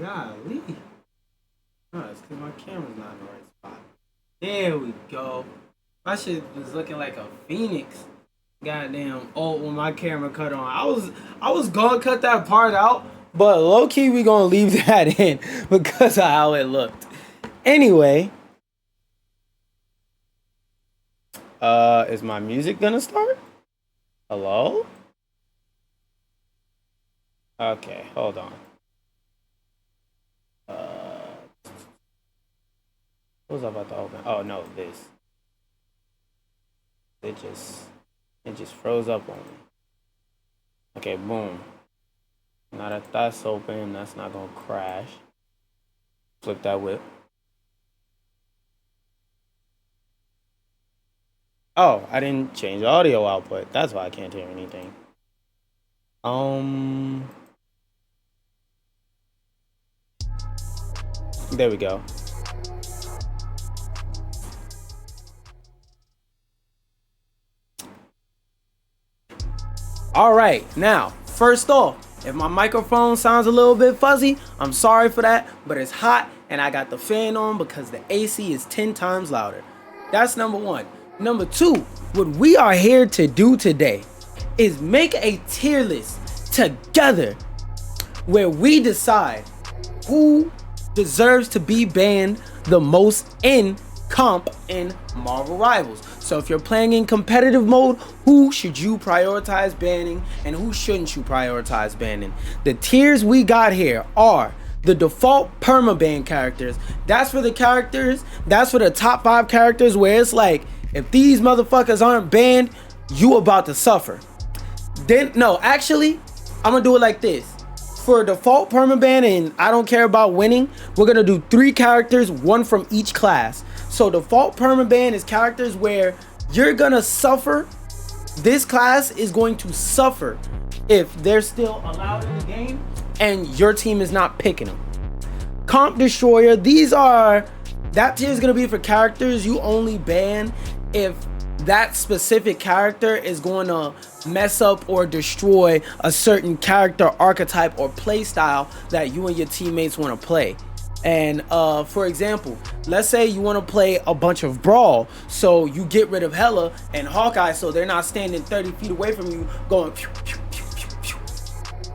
Golly. Oh, it's because my camera's not in the right spot. There we go. My shit was looking like a phoenix. Goddamn. Oh, when my camera cut on, I was gonna cut that part out, but low key we gonna leave that in because of how it looked. Anyway, is my music gonna start? Hello? Okay, hold on. What was I about to open? Oh no, this. It just froze up on me. Okay, boom. Now that that's open, that's not gonna crash. Flip that whip. Oh, I didn't change the audio output. That's why I can't hear anything. There we go. All right, now, first off, if my microphone sounds a little bit fuzzy, I'm sorry for that, but it's hot and I got the fan on because the AC is 10 times louder. That's number one. Number two, what we are here to do today is make a tier list together where we decide who deserves to be banned the most in comp in Marvel Rivals. So if you're playing in competitive mode, who should you prioritize banning and who shouldn't you prioritize banning? The tiers we got here are the default permaban characters. That's for the characters, that's for the top 5 characters where it's like, if these motherfuckers aren't banned, you about to suffer. Then, no, actually, I'm gonna do it like this. For default permaban and I don't care about winning, we're gonna do 3 characters, 1 from each class. So default permaban is characters where you're gonna suffer. This class is going to suffer if they're still allowed in the game and your team is not picking them. Comp destroyer, that tier is gonna be for characters you only ban if that specific character is going to mess up or destroy a certain character archetype or play style that you and your teammates want to play. And for example, let's say you want to play a bunch of brawl, so you get rid of Hela and Hawkeye so they're not standing 30 feet away from you going pew, pew, pew, pew, pew,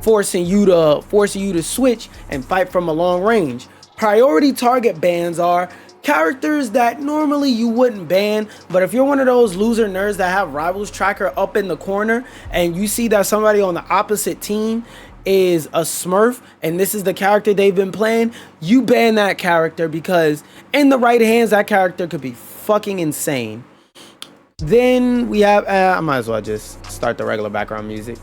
forcing you to switch and fight from a long range. Priority target bans are characters that normally you wouldn't ban, but if you're one of those loser nerds that have rivals tracker up in the corner and you see that somebody on the opposite team is a Smurf and this is the character they've been playing, you ban that character because in the right hands that character could be fucking insane. Then we have I might as well just start the regular background music.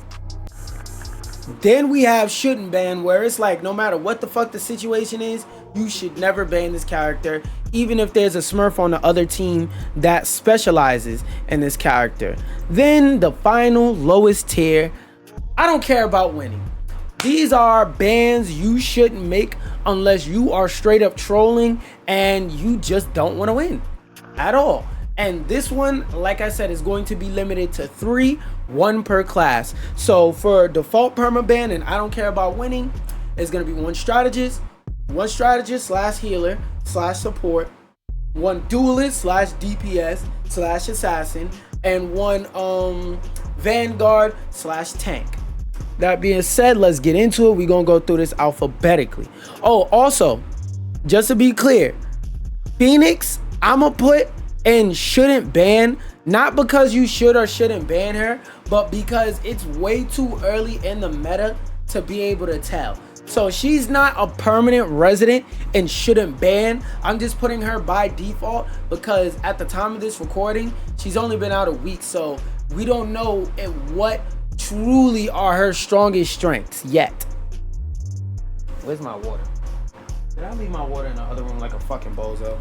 Then we have shouldn't ban, where it's like no matter what the fuck the situation is, you should never ban this character, even if there's a Smurf on the other team that specializes in this character. Then the final lowest tier, I don't care about winning. These are bans you shouldn't make unless you are straight up trolling and you just don't want to win at all. And this one, like I said, is going to be limited to 3, 1 per class. So for default permaban and I don't care about winning, it's going to be 1 strategist slash healer slash support, 1 duelist slash DPS slash assassin, and 1 vanguard slash tank. That being said, let's get into it. We're going to go through this alphabetically. Oh, also, just to be clear, Phoenix, I'm going to put and shouldn't ban, not because you should or shouldn't ban her, but because it's way too early in the meta to be able to tell. So she's not a permanent resident and shouldn't ban. I'm just putting her by default because at the time of this recording, she's only been out a week, so we don't know what truly are her strongest strengths yet. Where's my water? Did I leave my water in the other room like a fucking bozo?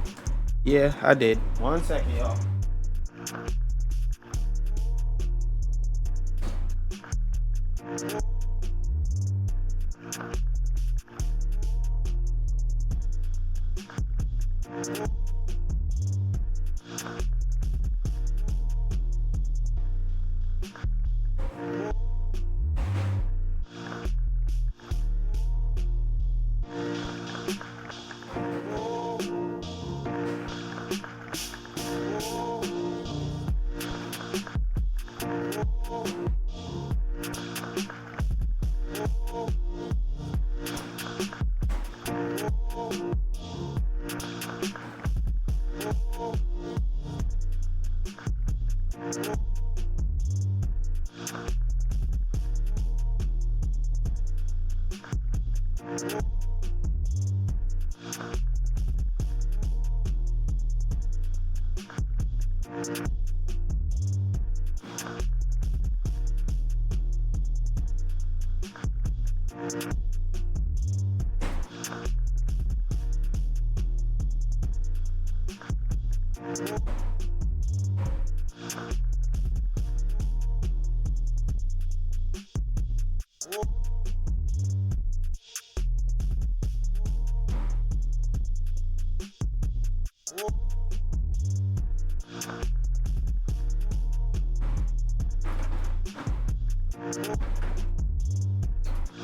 Yeah, I did. 1 second, y'all.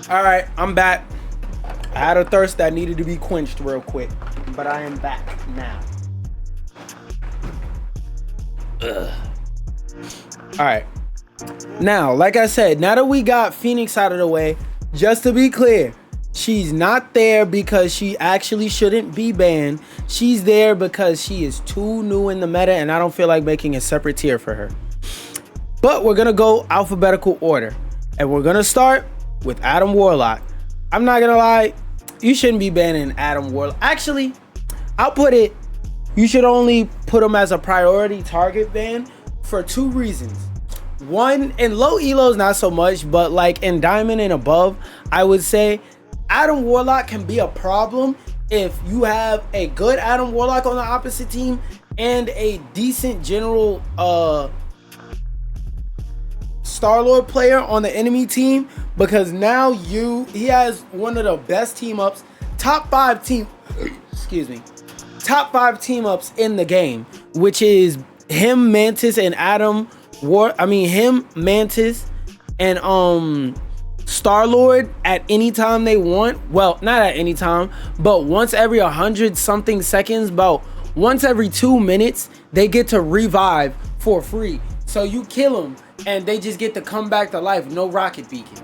All right, I'm back. I had a thirst that needed to be quenched real quick, but I am back now. Ugh. All right. Now, like I said, now that we got Phoenix out of the way, just to be clear, she's not there because she actually shouldn't be banned. She's there because she is too new in the meta, and I don't feel like making a separate tier for her. But we're going to go alphabetical order, and we're going to start with Adam Warlock. I'm not gonna lie, you shouldn't be banning Adam Warlock. Actually, I'll put it, you should only put him as a priority target ban for two reasons. One, in low elos not so much, but like in diamond and above, I would say Adam Warlock can be a problem if you have a good Adam Warlock on the opposite team and a decent general Star-Lord player on the enemy team, because now he has one of the best team ups, top 5 team ups in the game, which is him, Mantis, and Mantis and Star-Lord at any time they want. Well, not at any time, but once every 100 something seconds, about once every 2 minutes, they get to revive for free. So you kill them and they just get to come back to life, no rocket beacon.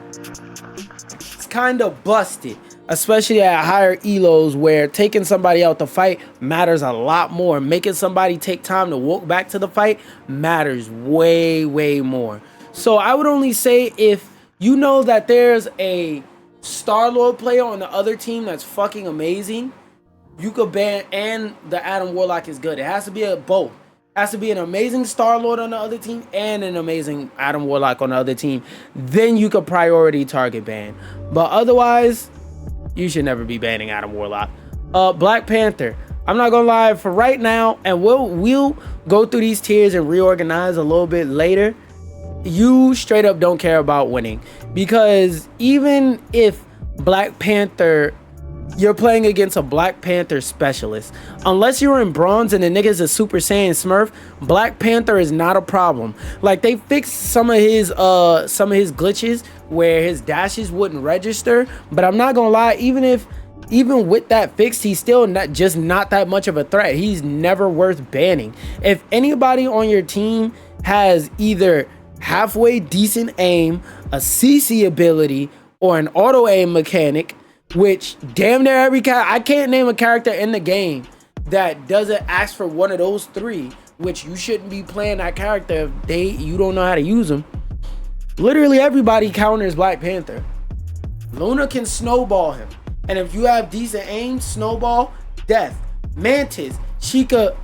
It's kind of busted, especially at higher elos where taking somebody out the fight matters a lot more. Making somebody take time to walk back to the fight matters way, way more. So I would only say if you know that there's a Star-Lord player on the other team that's fucking amazing, you could ban, and the Adam Warlock is good. It has to be a both. It has to be an amazing Star-Lord on the other team and an amazing Adam Warlock on the other team. Then you could priority target ban. But otherwise, you should never be banning Adam Warlock. Black Panther. I'm not gonna lie, for right now, and we'll go through these tiers and reorganize a little bit later. You straight up don't care about winning, because even if Black Panther, you're playing against a Black Panther specialist, unless you're in bronze and the nigga's a Super Saiyan Smurf, Black Panther is not a problem. Like, they fixed some of his glitches where his dashes wouldn't register, but I'm not gonna lie, even with that fixed, he's still not that much of a threat. He's never worth banning. If anybody on your team has either halfway decent aim, a CC ability, or an auto aim mechanic, which damn near every character, I can't name a character in the game that doesn't ask for one of those three, which you shouldn't be playing that character if you don't know how to use them. Literally everybody counters Black Panther. Luna can snowball him, and if you have decent aim, snowball, death. Mantis, she could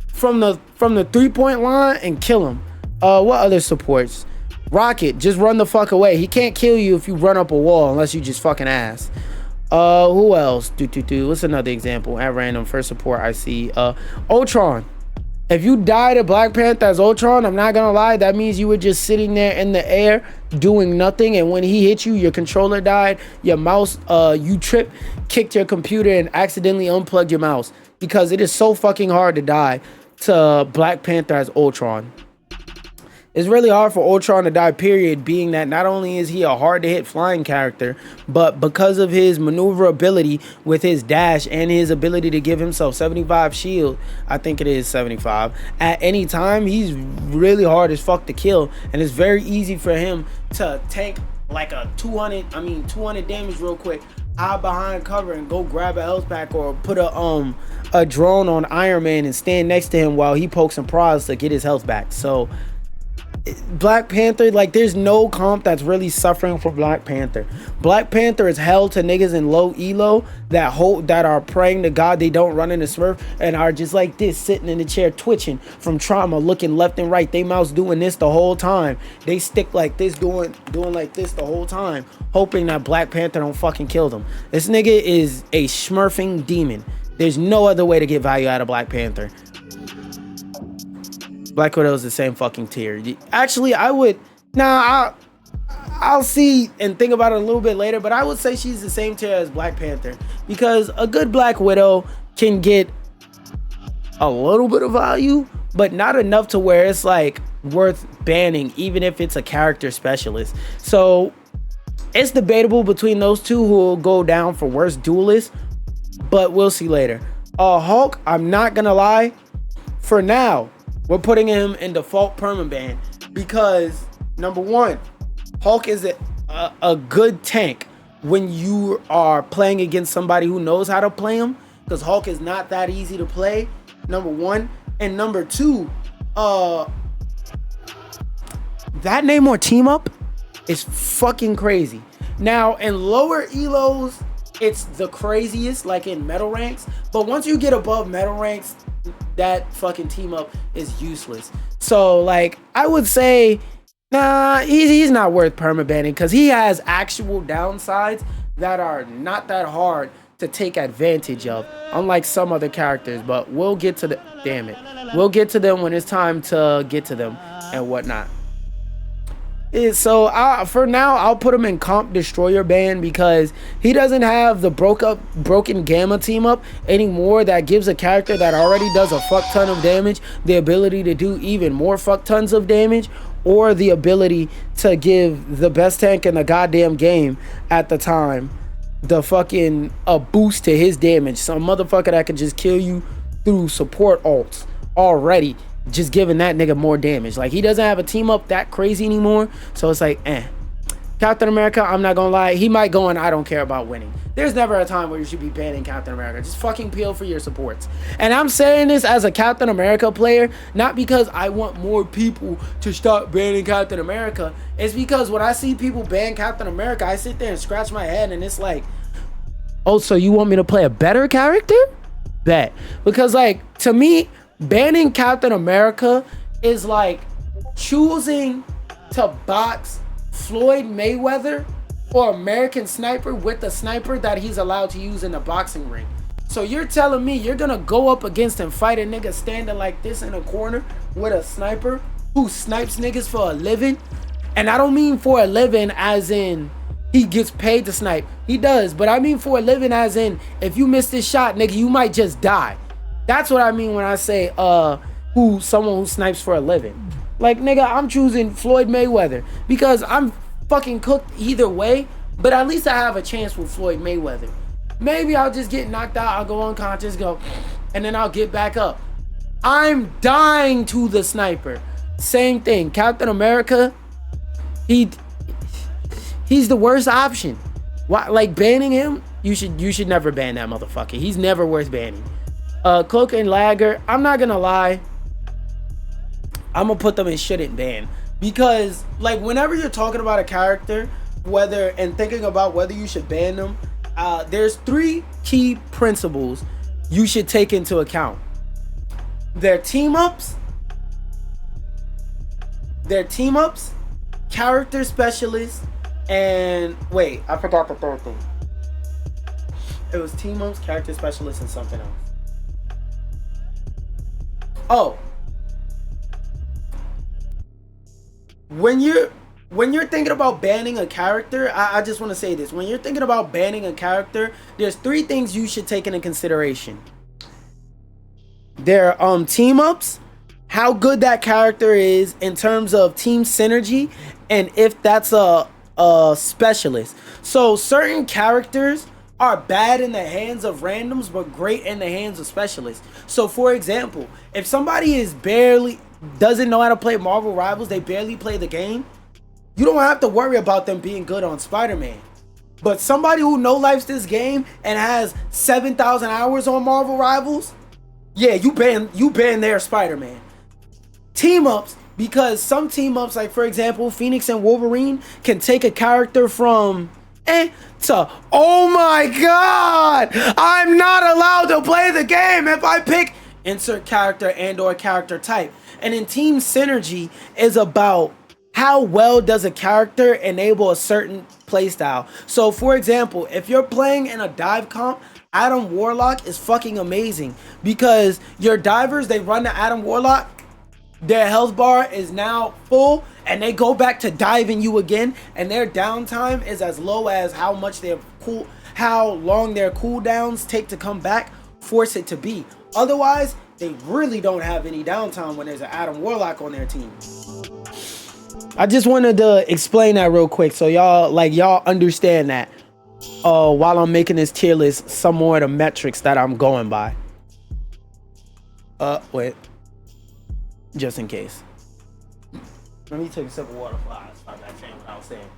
from the 3-point line and kill him. What other supports? Rocket, just run the fuck away. He can't kill you if you run up a wall unless you just fucking ass. Who else? What's another example? At random, first support I see. Ultron. If you die to Black Panther as Ultron, I'm not gonna lie, that means you were just sitting there in the air doing nothing, and when he hit you, your controller died, your mouse, you tripped, kicked your computer, and accidentally unplugged your mouse, because it is so fucking hard to die to Black Panther as Ultron. It's really hard for Ultron to die, period, being that not only is he a hard-to-hit flying character, but because of his maneuverability with his dash and his ability to give himself 75 shield, I think it is 75, at any time, he's really hard as fuck to kill, and it's very easy for him to tank like a 200 damage real quick, hide behind cover and go grab a health pack, or put a drone on Iron Man and stand next to him while he pokes and prods to get his health back. So Black Panther, like, there's no comp that's really suffering for Black Panther. Black Panther is hell to niggas in low elo that are praying to God they don't run into Smurf and are just like this, sitting in the chair twitching from trauma, looking left and right. They mouse doing this the whole time. They stick like this, doing like this the whole time, hoping that Black Panther don't fucking kill them. This nigga is a smurfing demon. There's no other way to get value out of Black Panther. Black Widow is the same fucking tier. Actually, I'll see and think about it a little bit later, but I would say she's the same tier as Black Panther because a good Black Widow can get a little bit of value, but not enough to where it's like worth banning, even if it's a character specialist. So it's debatable between those two who will go down for worst duelist, but we'll see later. Hulk, I'm not gonna lie, for now, we're putting him in default permaban because, number one, Hulk is a good tank when you are playing against somebody who knows how to play him, because Hulk is not that easy to play, number one. And number two, that Namor team up is fucking crazy. Now, in lower elos, it's the craziest, like in metal ranks, but once you get above metal ranks, that fucking team up is useless. So like I would say, nah, he's not worth permabanning because he has actual downsides that are not that hard to take advantage of, unlike some other characters. But we'll get to we'll get to them when it's time to get to them and whatnot. So for now, I'll put him in Comp Destroyer ban because he doesn't have the broken Gamma team up anymore that gives a character that already does a fuck ton of damage the ability to do even more fuck tons of damage, or the ability to give the best tank in the goddamn game at the time the fucking a boost to his damage. Some motherfucker that could just kill you through support ults already, just giving that nigga more damage. Like, he doesn't have a team up that crazy anymore, so it's like, Captain America, I'm not gonna lie, he might go and I don't care about winning. There's never a time where you should be banning Captain America. Just fucking peel for your supports. And I'm saying this as a Captain America player, not because I want more people to stop banning Captain America. It's because when I see people ban Captain America, I sit there and scratch my head and it's like, oh, so you want me to play a better character? Bet. Because, like, to me, banning Captain America is like choosing to box Floyd Mayweather or American Sniper with the sniper that he's allowed to use in the boxing ring. So you're telling me you're gonna go up against and fight a nigga standing like this in a corner with a sniper who snipes niggas for a living? And I don't mean for a living as in he gets paid to snipe. He does, but I mean for a living as in if you miss this shot, nigga, you might just die. That's what I mean when I say someone who snipes for a living. Like, nigga, I'm choosing Floyd Mayweather because I'm fucking cooked either way, but at least I have a chance with Floyd Mayweather. Maybe I'll just get knocked out, I'll go unconscious, and then I'll get back up. I'm dying to the sniper. Same thing. Captain America, he's the worst option. Why, like, banning him? You should never ban that motherfucker. He's never worth banning. Cloak and Lagger, I'm not gonna lie, I'm gonna put them in shouldn't ban because, like, whenever you're talking about a character, and thinking about whether you should ban them, there's three key principles you should take into account: their team ups, character specialists, and wait, I forgot the third thing. It was team ups, character specialists, and something else. Oh, when you're thinking about banning a character, I just want to say this. When you're thinking about banning a character, there's three things you should take into consideration. Their team ups, how good that character is in terms of team synergy, and if that's a specialist. So certain characters are bad in the hands of randoms but great in the hands of specialists. So for example, if somebody doesn't know how to play Marvel Rivals, they barely play the game, you don't have to worry about them being good on Spider-Man. But somebody who no-lifes this game and has 7,000 hours on Marvel Rivals, yeah, you ban their Spider-Man. Team ups, because some team ups, like for example, Phoenix and Wolverine, can take a character from to, oh my god, I'm not allowed to play the game if I pick insert character and or character type. And in team synergy is about how well does a character enable a certain playstyle. So for example, if you're playing in a dive comp, Adam Warlock is fucking amazing because your divers, they run the Adam Warlock, their health bar is now full, and they go back to diving you again, and their downtime is as low as how long their cooldowns take to come back, force it to be. Otherwise, they really don't have any downtime when there's an Adam Warlock on their team. I just wanted to explain that real quick so y'all understand that while I'm making this tier list, some more of the metrics that I'm going by. Wait. Just in case. Let me take a sip of water before I start that saying what I was saying.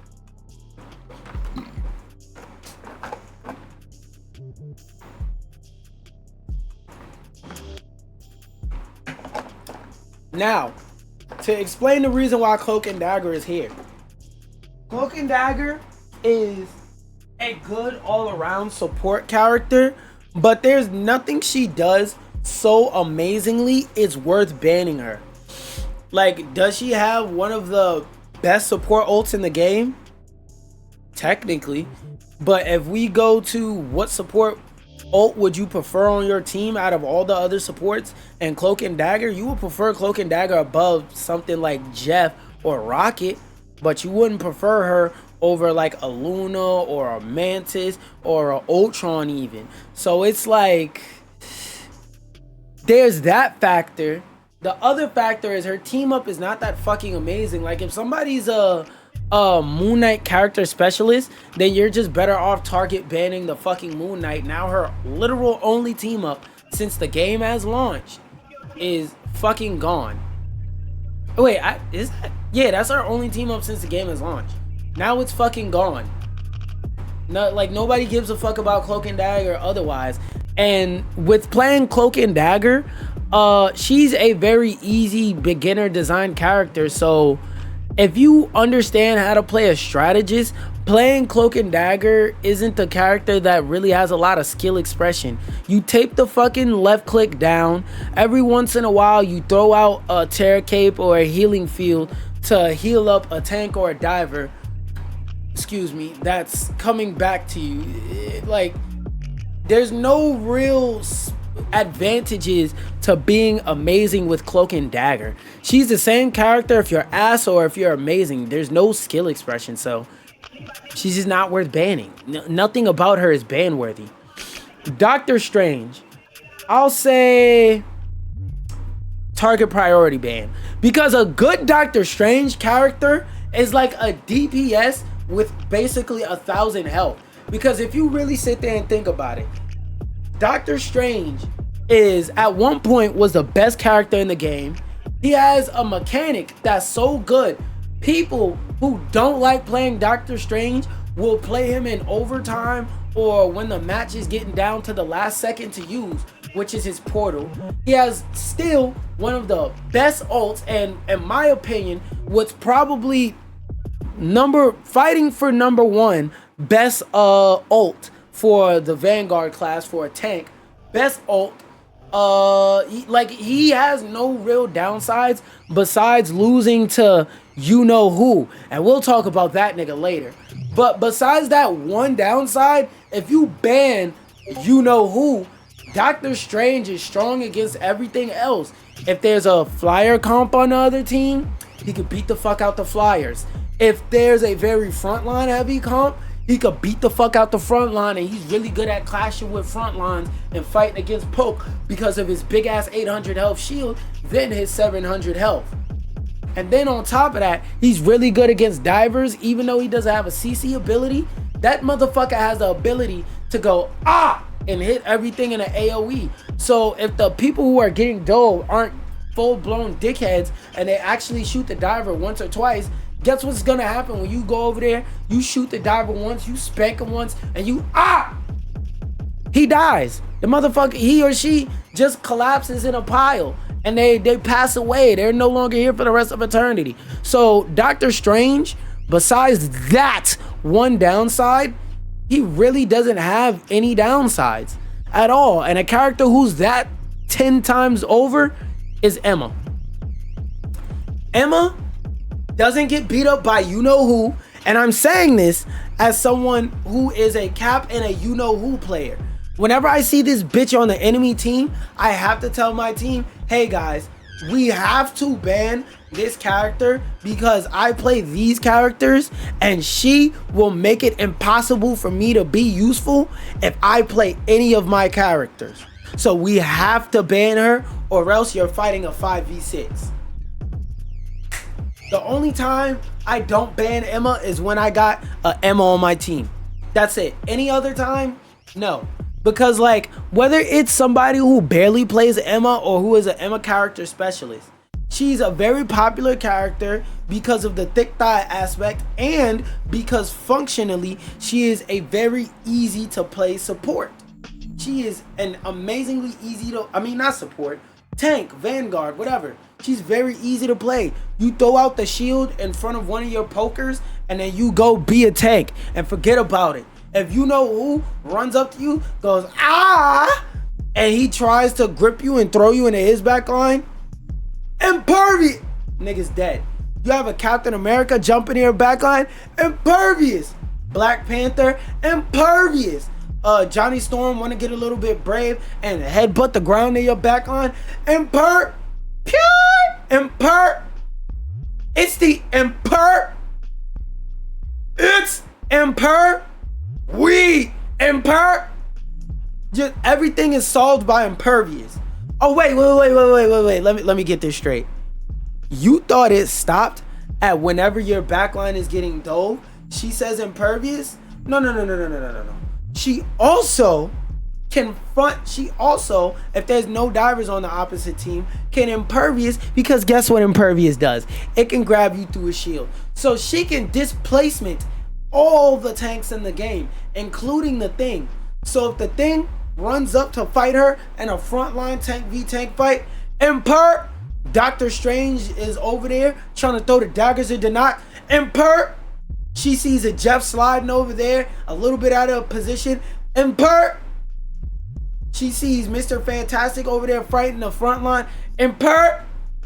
Now, to explain the reason why Cloak and Dagger is here. Cloak and Dagger is a good all-around support character, but there's nothing she does so amazingly it's worth banning her. Like, does she have one of the best support ults in the game? Technically. But if we go to what support ult would you prefer on your team out of all the other supports and Cloak and Dagger, you would prefer Cloak and Dagger above something like Jeff or Rocket, but you wouldn't prefer her over like a Luna or a Mantis or a Ultron even. So it's like, there's that factor. The other factor is her team up is not that fucking amazing. Like if somebody's a Moon Knight character specialist, then you're just better off target banning the fucking Moon Knight. Now her literal only team up since the game has launched is fucking gone. Wait, yeah, that's our only team up since the game has launched. Now it's fucking gone. No, like nobody gives a fuck about Cloak and Dagger otherwise. And with playing Cloak and Dagger, she's a very easy beginner design character. So if you understand how to play a strategist, playing Cloak and Dagger isn't the character that really has a lot of skill expression. You tape the fucking left click down. Every once in a while, you throw out a Terror Cape or a healing field to heal up a tank or a diver. Excuse me, that's coming back to you. Like, there's no real advantages to being amazing with Cloak and Dagger. She's the same character if you're ass or if you're amazing. There's no skill expression, so she's just not worth banning. Nothing about her is ban worthy. Doctor Strange, I'll say target priority ban, because a good Doctor Strange character is like a DPS with basically 1,000 health. Because if you really sit there and think about it, Doctor Strange is at one point was the best character in the game. He has a mechanic that's so good. People who don't like playing Doctor Strange will play him in overtime or when the match is getting down to the last second to use, which is his portal. He has still one of the best ults, and in my opinion, what's probably fighting for number one best ult for the Vanguard class for a tank. Best ult. He has no real downsides besides losing to you know who, and we'll talk about that nigga later. But besides that one downside, if you ban you know who, Doctor Strange is strong against everything else. If there's a flyer comp on the other team, he could beat the fuck out the flyers. If there's a very frontline heavy comp, he could beat the fuck out the front line, and he's really good at clashing with front lines and fighting against poke because of his big ass 800 health shield, then his 700 health. And then on top of that, he's really good against divers, even though he doesn't have a CC ability. That motherfucker has the ability to go and hit everything in an AoE. So if the people who are getting dove aren't full-blown dickheads and they actually shoot the diver once or twice, guess what's gonna happen when you go over there, you shoot the diver once, you spank him once, and you he dies. The motherfucker, he or she just collapses in a pile. and they pass away. They're no longer here for the rest of eternity. So Doctor Strange, besides that one downside, he really doesn't have any downsides at all. And a character who's that 10 times over is Emma. Emma doesn't get beat up by you know who, and I'm saying this as someone who is a Cap and a you know who player. Whenever I see this bitch on the enemy team, I have to tell my team, hey guys, we have to ban this character because I play these characters and she will make it impossible for me to be useful if I play any of my characters. So we have to ban her or else you're fighting a 5v6. The only time I don't ban Emma is when I got a Emma on my team. That's it. Any other time, no. Because like, whether it's somebody who barely plays Emma or who is an Emma character specialist, she's a very popular character because of the thick thigh aspect and because functionally she is a very easy to play support. She is an amazingly easy to, not support, tank, vanguard, whatever. She's very easy to play. You throw out the shield in front of one of your pokers and then you go be a tank and forget about it. If you know who runs up to you, goes, ah, and he tries to grip you and throw you into his back line, impervious, nigga's dead. You have a Captain America jumping in your back line, impervious. Black Panther, impervious. Johnny Storm want to get a little bit brave and headbutt the ground in your back line, it's the just everything is solved by impervious. Oh wait, let me get this straight. You thought it stopped at whenever your backline is getting dove? She says impervious? No. She also can front. She also, if there's no divers on the opposite team, can impervious, because guess what impervious does? It can grab you through a shield. So she can displacement all the tanks in the game, including the Thing. So if the Thing runs up to fight her in a frontline tank v tank fight, Doctor Strange is over there trying to throw the daggers or not. She sees a Jeff sliding over there a little bit out of position. She sees Mr. Fantastic over there fighting the front line.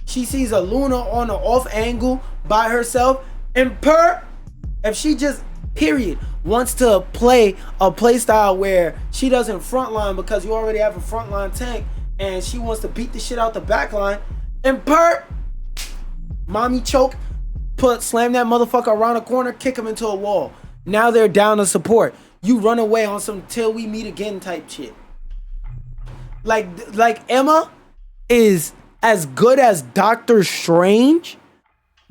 She sees a Luna on the off angle by herself. If she just wants to play a play style where she doesn't frontline because you already have a frontline tank and she wants to beat the shit out the backline, mommy choke, slam that motherfucker around the corner, kick him into a wall. Now they're down to support. You run away on some till we meet again type shit. Like Emma is as good as Doctor Strange,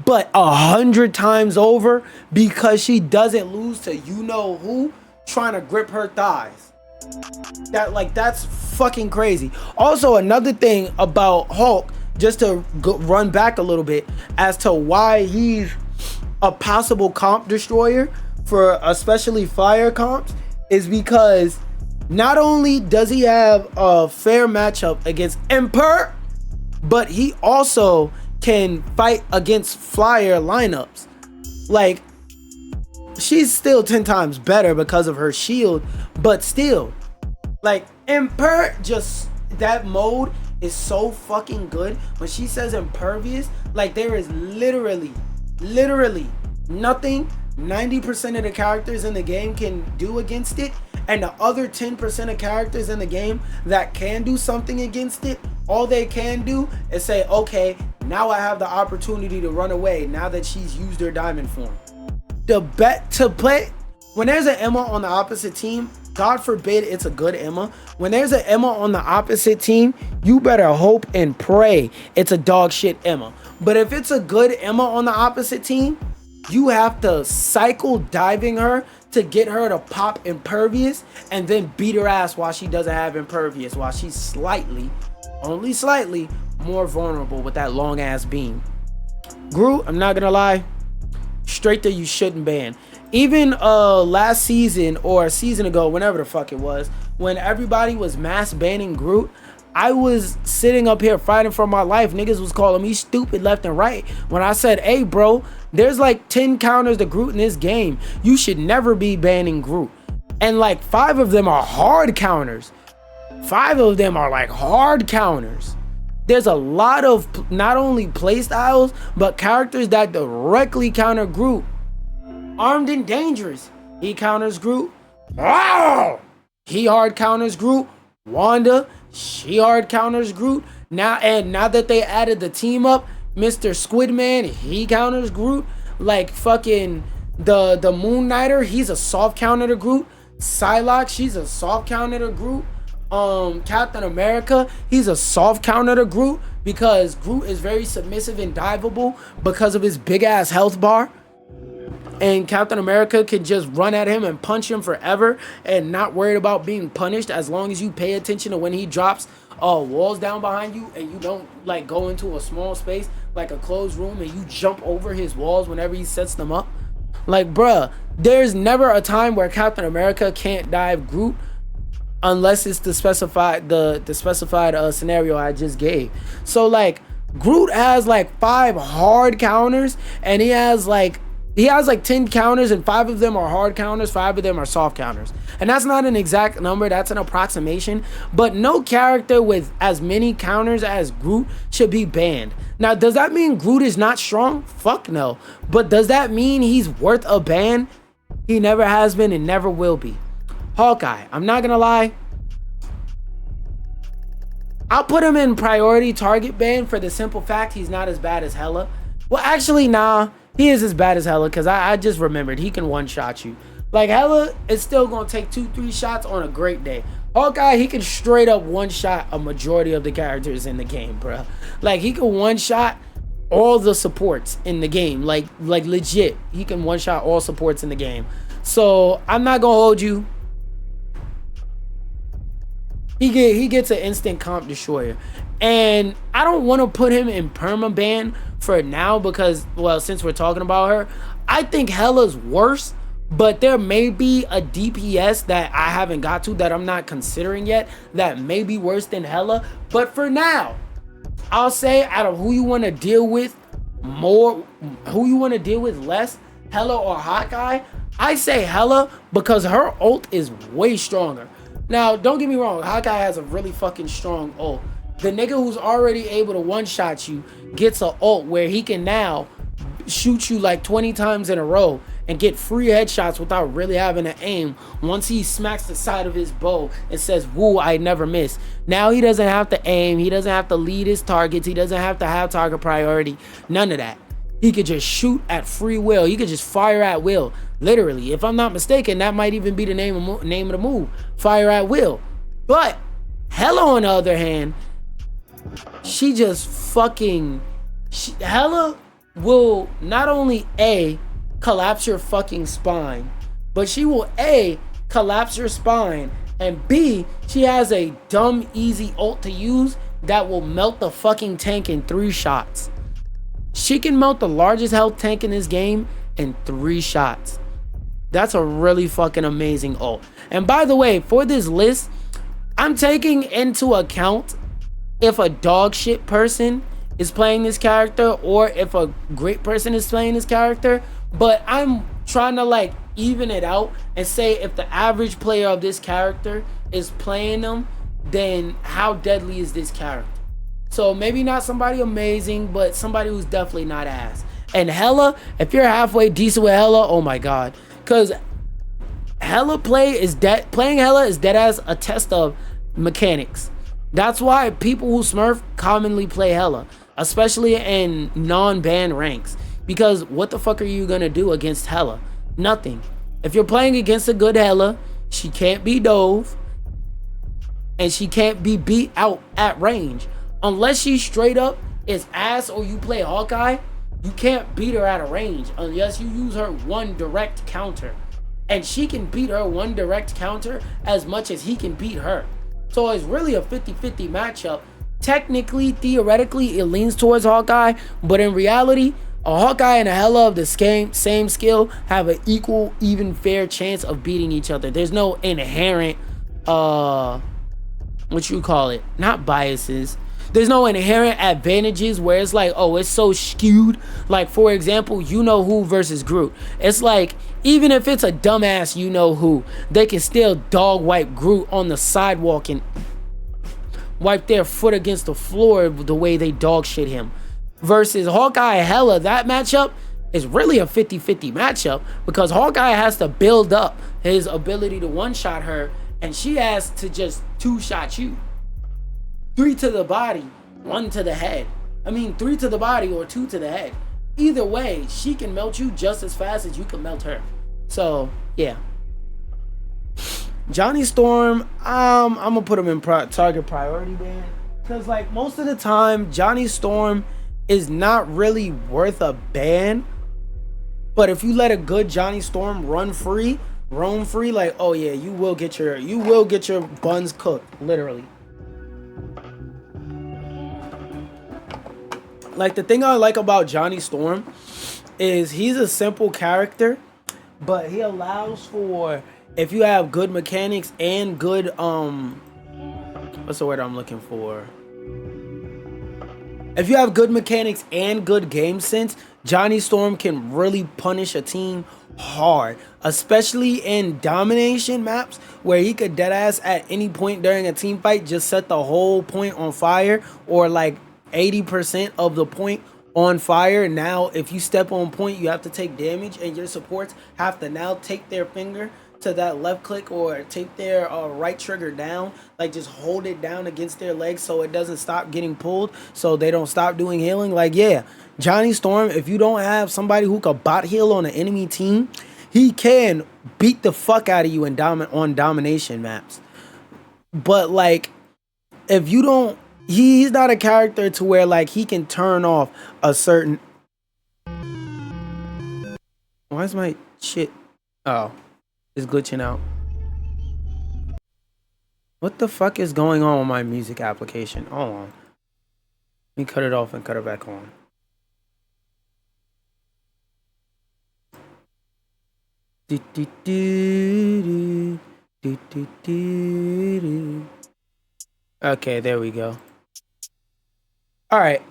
but 100 times over because she doesn't lose to you know who trying to grip her thighs. That's fucking crazy. Also, another thing about Hulk, just to run back a little bit as to why he's a possible comp destroyer for especially fire comps, is because not only does he have a fair matchup against Emperor, but he also can fight against flyer lineups. Like, she's still 10 times better because of her shield, but still, like, Emperor, just that mode is so fucking good. When she says impervious, like, there is literally nothing 90% of the characters in the game can do against it, and the other 10% of characters in the game that can do something against it, all they can do is say, okay, now I have the opportunity to run away now that she's used her diamond form. The bet to play when there's an Emma on the opposite team, God forbid it's a good Emma. When there's an Emma on the opposite team, you better hope and pray it's a dog shit Emma. But if it's a good Emma on the opposite team, you have to cycle diving her to get her to pop impervious and then beat her ass while she doesn't have impervious, while she's slightly, only slightly, more vulnerable with that long ass beam. Groot, I'm not gonna lie, straight there you shouldn't ban. Even last season or a season ago, whenever the fuck it was, when everybody was mass banning Groot, I was sitting up here fighting for my life. Niggas was calling me stupid left and right when I said, hey, bro, there's like 10 counters to Groot in this game. You should never be banning Groot. And like 5 of them are hard counters. 5 of them are like hard counters. There's a lot of not only playstyles, but characters that directly counter Groot. Armed and Dangerous, he counters Groot. Wow! He hard counters Groot. Wanda, she hard counters Groot. Now that they added the team up, Mr. Squidman, he counters Groot. Like fucking the Moon Knighter, he's a soft counter to Groot. Psylocke, she's a soft counter to Groot. Captain America, he's a soft counter to Groot because Groot is very submissive and diveable because of his big ass health bar. And Captain America can just run at him and punch him forever and not worried about being punished as long as you pay attention to when he drops walls down behind you and you don't like go into a small space like a closed room and you jump over his walls whenever he sets them up. Like, bruh, there's never a time where Captain America can't dive Groot unless it's the specified scenario I just gave. So like Groot has like 5 hard counters and he has like 10 counters and 5 of them are hard counters, 5 of them are soft counters. And that's not an exact number, that's an approximation. But no character with as many counters as Groot should be banned. Now, does that mean Groot is not strong? Fuck no. But does that mean he's worth a ban? He never has been and never will be. Hawkeye, I'm not gonna lie. I'll put him in priority target ban for the simple fact he's not as bad as Hela. Well, actually, nah. He is as bad as Hela because I just remembered he can one-shot you. Like, Hela is still going to take 2-3 shots on a great day. Hawkeye, he can straight up one-shot a majority of the characters in the game, bro. Like, he can one-shot all the supports in the game. Like legit. He can one-shot all supports in the game. So, I'm not going to hold you. He gets an instant comp destroyer. And I don't want to put him in permaban for now because, well, since we're talking about her, I think Hela's worse, but there may be a DPS that I haven't got to that I'm not considering yet that may be worse than Hela. But for now, I'll say out of who you want to deal with more, who you want to deal with less, Hela or Hawkeye, I say Hela because her ult is way stronger. Now, don't get me wrong, Hawkeye has a really fucking strong ult. The nigga who's already able to one-shot you gets an ult where he can now shoot you like 20 times in a row and get free headshots without really having to aim once he smacks the side of his bow and says, woo, I never miss. Now he doesn't have to aim. He doesn't have to lead his targets. He doesn't have to have target priority. None of that. He could just shoot at free will. He could just fire at will. Literally, if I'm not mistaken, that might even be the name of the move. Fire at will. But Hela, on the other hand, she just fucking... Hela will not only A, collapse your fucking spine, but she will A, collapse your spine, and B, she has a dumb easy ult to use that will melt the fucking tank in 3 shots. She can melt the largest health tank in this game in 3 shots. That's a really fucking amazing ult. And by the way, for this list, I'm taking into account if a dog shit person is playing this character or if a great person is playing this character, but I'm trying to like even it out and say if the average player of this character is playing them, then how deadly is this character? So maybe not somebody amazing, but somebody who's definitely not ass. And Hela, if you're halfway decent with Hela, oh my god, because playing Hela is dead as a test of mechanics. That's why people who smurf commonly play Hela, especially in non-ban ranks, because what the fuck are you gonna do against Hela? Nothing. If you're playing against a good Hela, she can't be dove and she can't be beat out at range. Unless she straight up is ass or you play Hawkeye, you can't beat her at a range unless you use her one direct counter. And she can beat her one direct counter as much as he can beat her. So it's really a 50-50 matchup. Technically, theoretically, it leans towards Hawkeye, but in reality, a Hawkeye and a Hela of the same skill have an equal, even, fair chance of beating each other. There's no inherent what you call it, not biases. There's no inherent advantages where it's like, oh, it's so skewed. Like, for example, you know who versus Groot. It's like, even if it's a dumbass you know who, they can still dog wipe Groot on the sidewalk and wipe their foot against the floor the way they dog shit him. Versus Hawkeye Hela, that matchup is really a 50-50 matchup because Hawkeye has to build up his ability to one-shot her, and she has to just two-shot you. 3 to the body, 1 to the head. I mean, 3 to the body or 2 to the head. Either way, she can melt you just as fast as you can melt her. So, yeah. Johnny Storm, I'm gonna put him in target priority ban. Because, like, most of the time, Johnny Storm is not really worth a ban. But if you let a good Johnny Storm roam free, like, oh yeah, you will get your buns cooked, literally. Like, the thing I like about Johnny Storm is he's a simple character, but he allows for, if you have good mechanics and good, what's the word I'm looking for? If you have good mechanics and good game sense, Johnny Storm can really punish a team hard, especially in domination maps where he could deadass at any point during a team fight just set the whole point on fire, or like 80% of the point on fire. Now if you step on point, you have to take damage, and your supports have to now take their finger to that left click or take their right trigger down, like just hold it down against their legs so it doesn't stop getting pulled, so they don't stop doing healing. Like, yeah, Johnny Storm, if you don't have somebody who could bot heal on an enemy team, he can beat the fuck out of you in on domination maps. But like, if you don't, he's not a character to where like he can turn off a certain, why is my shit, oh, it's glitching out. What the fuck is going on with my music application? Hold on. Let me cut it off and cut it back on. Okay, there we go. All right,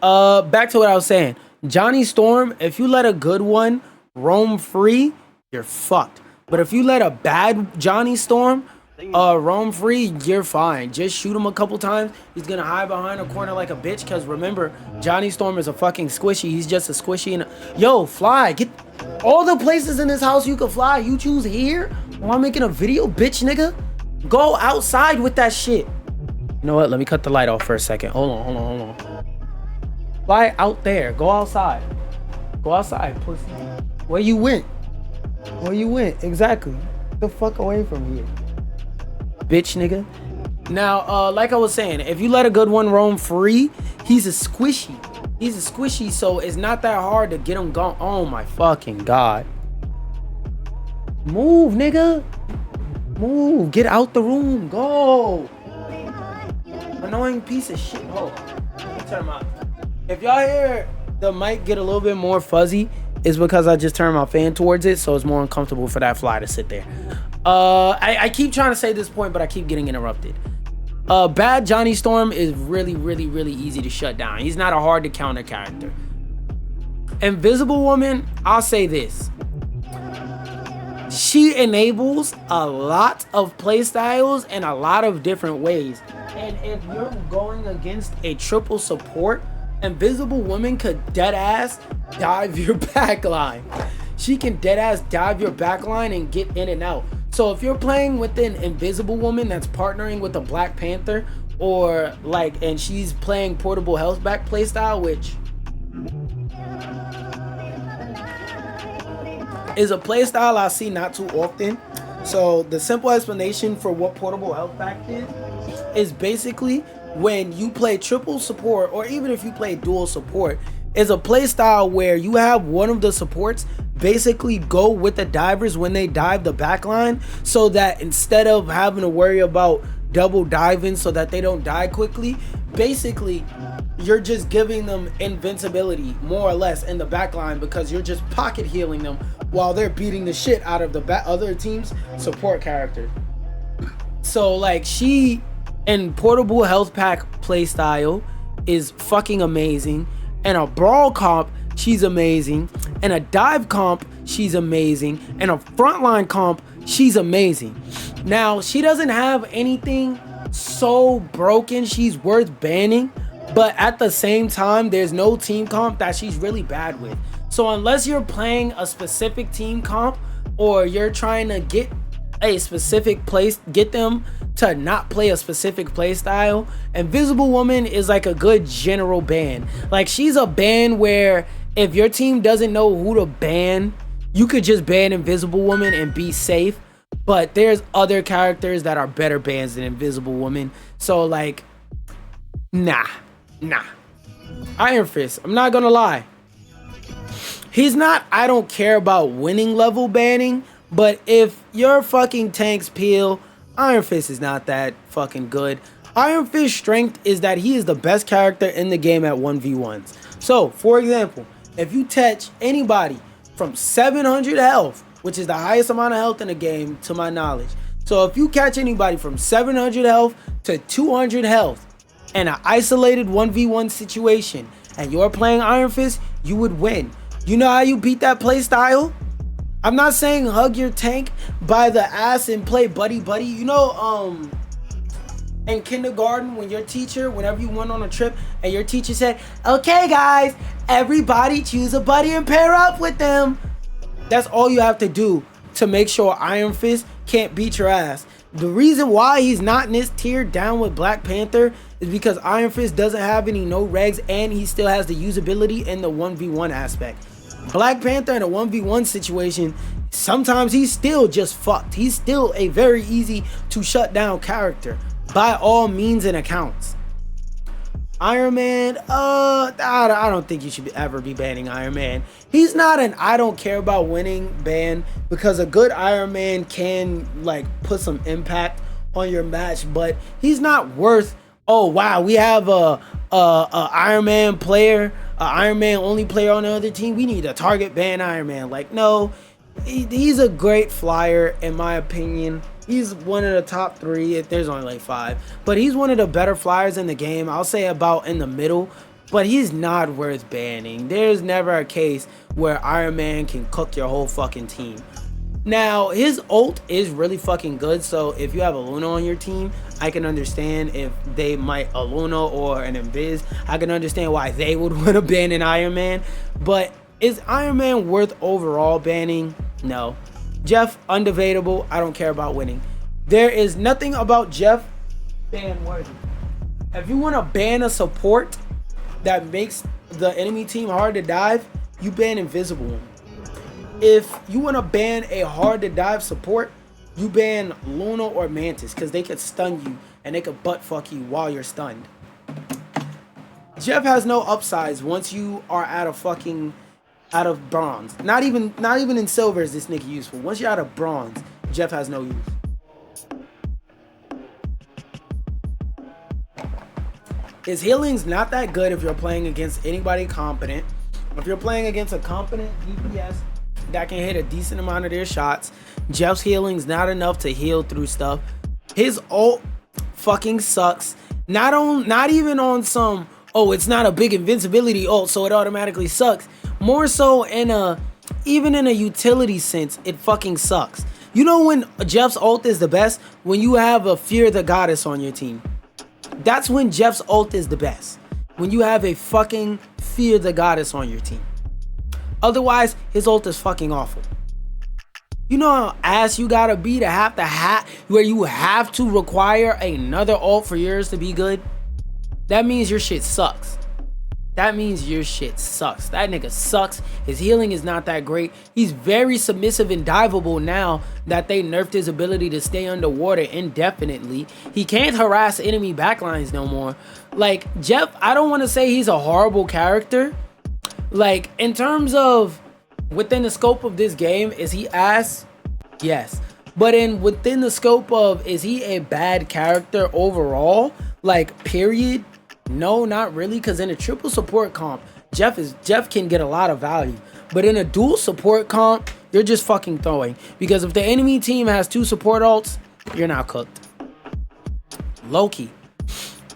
back to what I was saying. Johnny Storm, if you let a good one roam free, you're fucked. But if you let a bad Johnny Storm roam free, you're fine. Just shoot him a couple times. He's gonna hide behind a corner like a bitch, because remember, Johnny Storm is a fucking squishy. He's just a squishy. And yo, fly, get all the places in this house you can fly. You choose here while I'm making a video, bitch nigga. Go outside with that shit. You know what, let me cut the light off for a second. Hold on. Fly out there. Go outside. Go outside, pussy. Where you went? Exactly. Get the fuck away from here, bitch nigga. Now, like I was saying, if you let a good one roam free, he's a squishy, so it's not that hard to get him gone. Oh my fucking god. Move, nigga. Move. Get out the room. Go. Annoying piece of shit. Hold on. Let me turn my, if y'all hear the mic get a little bit more fuzzy, is because I just turned my fan towards it, so it's more uncomfortable for that fly to sit there. I keep trying to say this point, but I keep getting interrupted. Bad Johnny Storm is really easy to shut down. He's not a hard to counter character. Invisible Woman, I'll say this. She enables a lot of playstyles in a lot of different ways. And if you're going against a triple support, Invisible Woman could deadass dive your backline. She can deadass dive your backline and get in and out. So if you're playing with an Invisible Woman that's partnering with a Black Panther, or like, and she's playing portable health back playstyle, which is a playstyle I see not too often. So the simple explanation for what portable health back is basically when you play triple support, or even if you play dual support, is a play style where you have one of the supports basically go with the divers when they dive the backline, so that instead of having to worry about double diving so that they don't die quickly, basically you're just giving them invincibility more or less in the backline, because you're just pocket healing them while they're beating the shit out of the other team's support character. So like, she and portable health pack playstyle is fucking amazing. And a brawl comp, she's amazing. And a dive comp, she's amazing. And a frontline comp, she's amazing. Now, she doesn't have anything so broken she's worth banning, but at the same time, there's no team comp that she's really bad with. So unless you're playing a specific team comp, or you're trying to get a specific place, get them to not play a specific play style, Invisible Woman is like a good general ban. Like, she's a ban where if your team doesn't know who to ban, you could just ban Invisible Woman and be safe. But there's other characters that are better bans than Invisible Woman. So like, nah. Iron Fist, I'm not gonna lie, he's not I don't care about winning level banning, but if your fucking tanks peel, Iron Fist is not that fucking good. Iron Fist's strength is that he is the best character in the game at 1v1s. So, for example, if you touch anybody from 700 health, which is the highest amount of health in the game to my knowledge. So if you catch anybody from 700 health to 200 health in an isolated 1v1 situation and you're playing Iron Fist, you would win. You know how you beat that play style? I'm not saying hug your tank by the ass and play buddy. You know, in kindergarten when your teacher, whenever you went on a trip and your teacher said, okay guys, everybody choose a buddy and pair up with them. That's all you have to do to make sure Iron Fist can't beat your ass. The reason why he's not in this tier down with Black Panther is because Iron Fist doesn't have any no regs and he still has the usability in the 1v1 aspect. Black Panther in a 1v1 situation, sometimes he's still just fucked. He's still a very easy to shut down character by all means and accounts. Iron Man, I don't think you should ever be banning Iron Man. He's not an I don't care about winning ban, because a good Iron Man can like put some impact on your match, but he's not worth, oh wow, we have a Iron Man player, a Iron Man only player on the other team, we need to target ban Iron Man. Like, no, he's a great flyer in my opinion. He's one of the top 3. There's only like 5, but he's one of the better flyers in the game. I'll say about in the middle, but he's not worth banning. There's never a case where Iron Man can cook your whole fucking team. Now, his ult is really fucking good, so if you have a Luna on your team, I can understand if they might, a Luna or an Invis, I can understand why they would want to ban an Iron Man. But is Iron Man worth overall banning? No. Jeff, undebatable. I don't care about winning. There is nothing about Jeff ban worthy. If you want to ban a support that makes the enemy team hard to dive, you ban Invisible Woman. If you want to ban a hard to dive support, you ban Luna or Mantis, because they could stun you and they could butt fuck you while you're stunned. Jeff has no upsides once you are out of bronze. Not even in silver is this nigga useful. Once you're out of bronze, Jeff has no use. His healing's not that good if you're playing against anybody competent. If you're playing against a competent DPS that can hit a decent amount of their shots, Jeff's healing's not enough to heal through stuff. His ult fucking sucks. Not even on some, oh, it's not a big invincibility ult, so it automatically sucks. More so even in a utility sense, it fucking sucks. You know when Jeff's ult is the best? When you have a Fear the Goddess on your team. That's when Jeff's ult is the best. When you have a fucking Fear the Goddess on your team. Otherwise, his ult is fucking awful. You know how ass you gotta be to have where you have to require another ult for yours to be good? That means your shit sucks. That nigga sucks. His healing is not that great. He's very submissive and diveable now that they nerfed his ability to stay underwater indefinitely. He can't harass enemy backlines no more. Like, Jeff, I don't want to say he's a horrible character. Like, in terms of within the scope of this game, is he ass? Yes. But within the scope of, is he a bad character overall? Like, period? No, not really, because in a triple support comp, Jeff can get a lot of value. But in a dual support comp, you're just fucking throwing. Because if the enemy team has 2 support ults, you're not cooked. Loki.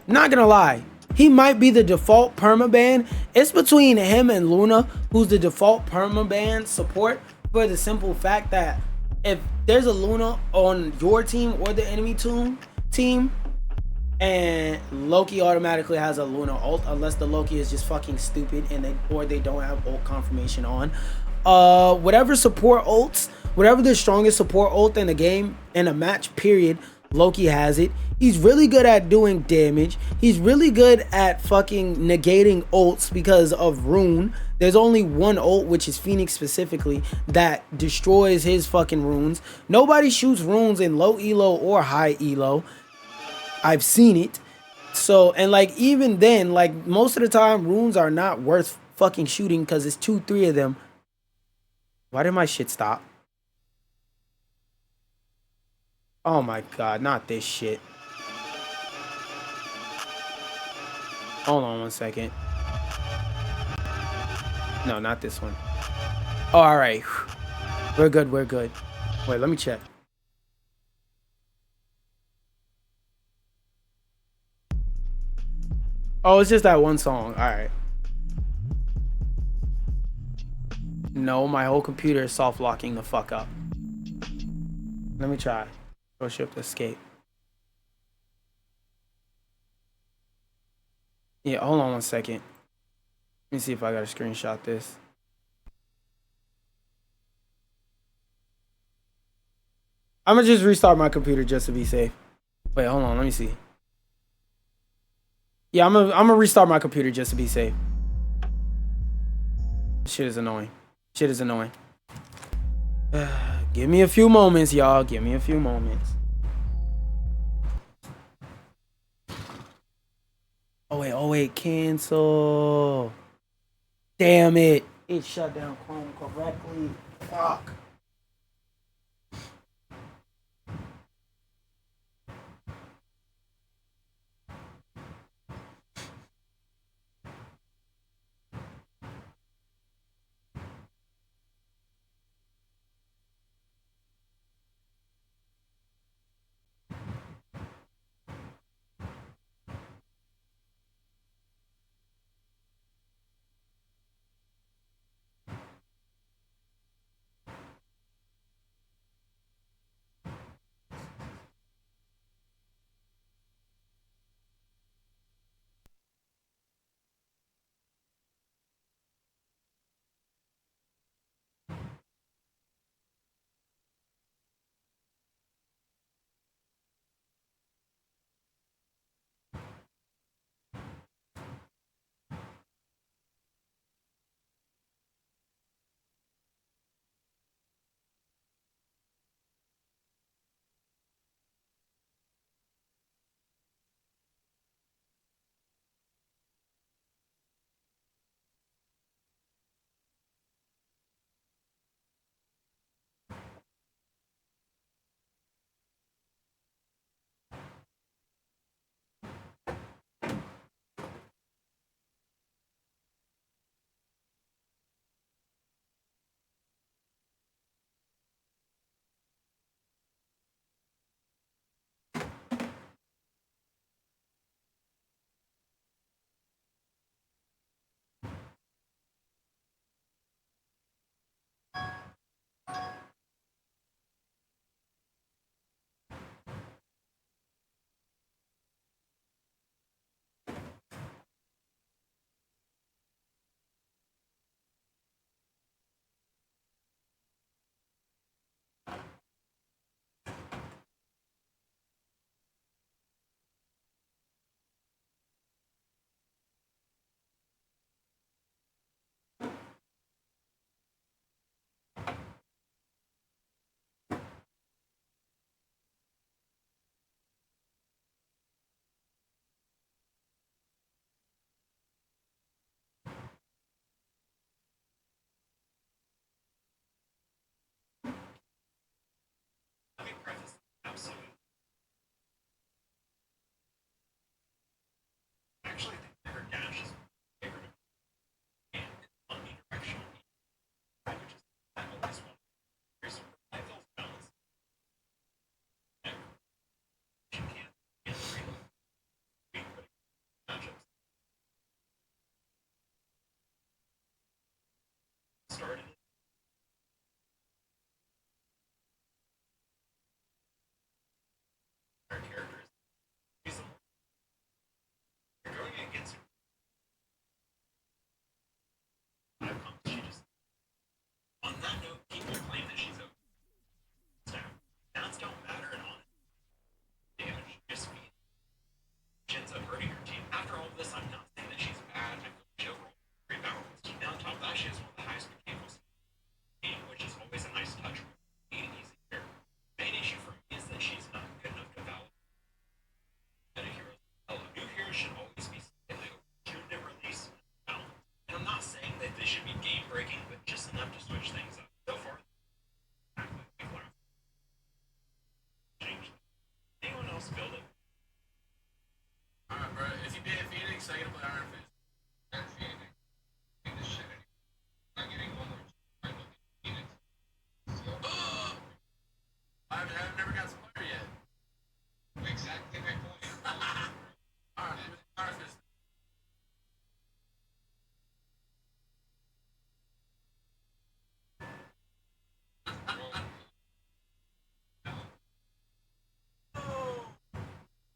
Not gonna lie, he might be the default permaban. It's between him and Luna, who's the default permaban support, for the simple fact that if there's a Luna on your team or the enemy team, and Loki automatically has a Luna ult, unless the Loki is just fucking stupid and they don't have ult confirmation on. Whatever support ults, whatever the strongest support ult in the game in a match period, Loki has it. He's really good at doing damage. He's really good at fucking negating ults because of Rune. There's only one ult, which is Phoenix specifically, that destroys his fucking runes. Nobody shoots runes in low elo or high elo. I've seen it. So, and like even then, like most of the time, runes are not worth fucking shooting because it's 2-3 of them. Why did my shit stop? Oh my god, not this shit. Hold on 1 second. No, not this one. Oh, all right. We're good, we're good. Wait, let me check. Oh, it's just that one song. All right. No, my whole computer is soft locking the fuck up. Let me try. Go shift escape. Yeah, hold on 1 second. Let me see if I gotta screenshot this. I'm gonna just restart my computer just to be safe. Wait, hold on, let me see. Yeah, I'm gonna restart my computer just to be safe. Shit is annoying. Shit is annoying. Give me a few moments, y'all. Give me a few moments. Oh wait, cancel. Damn it. It shut down Chrome correctly. Fuck.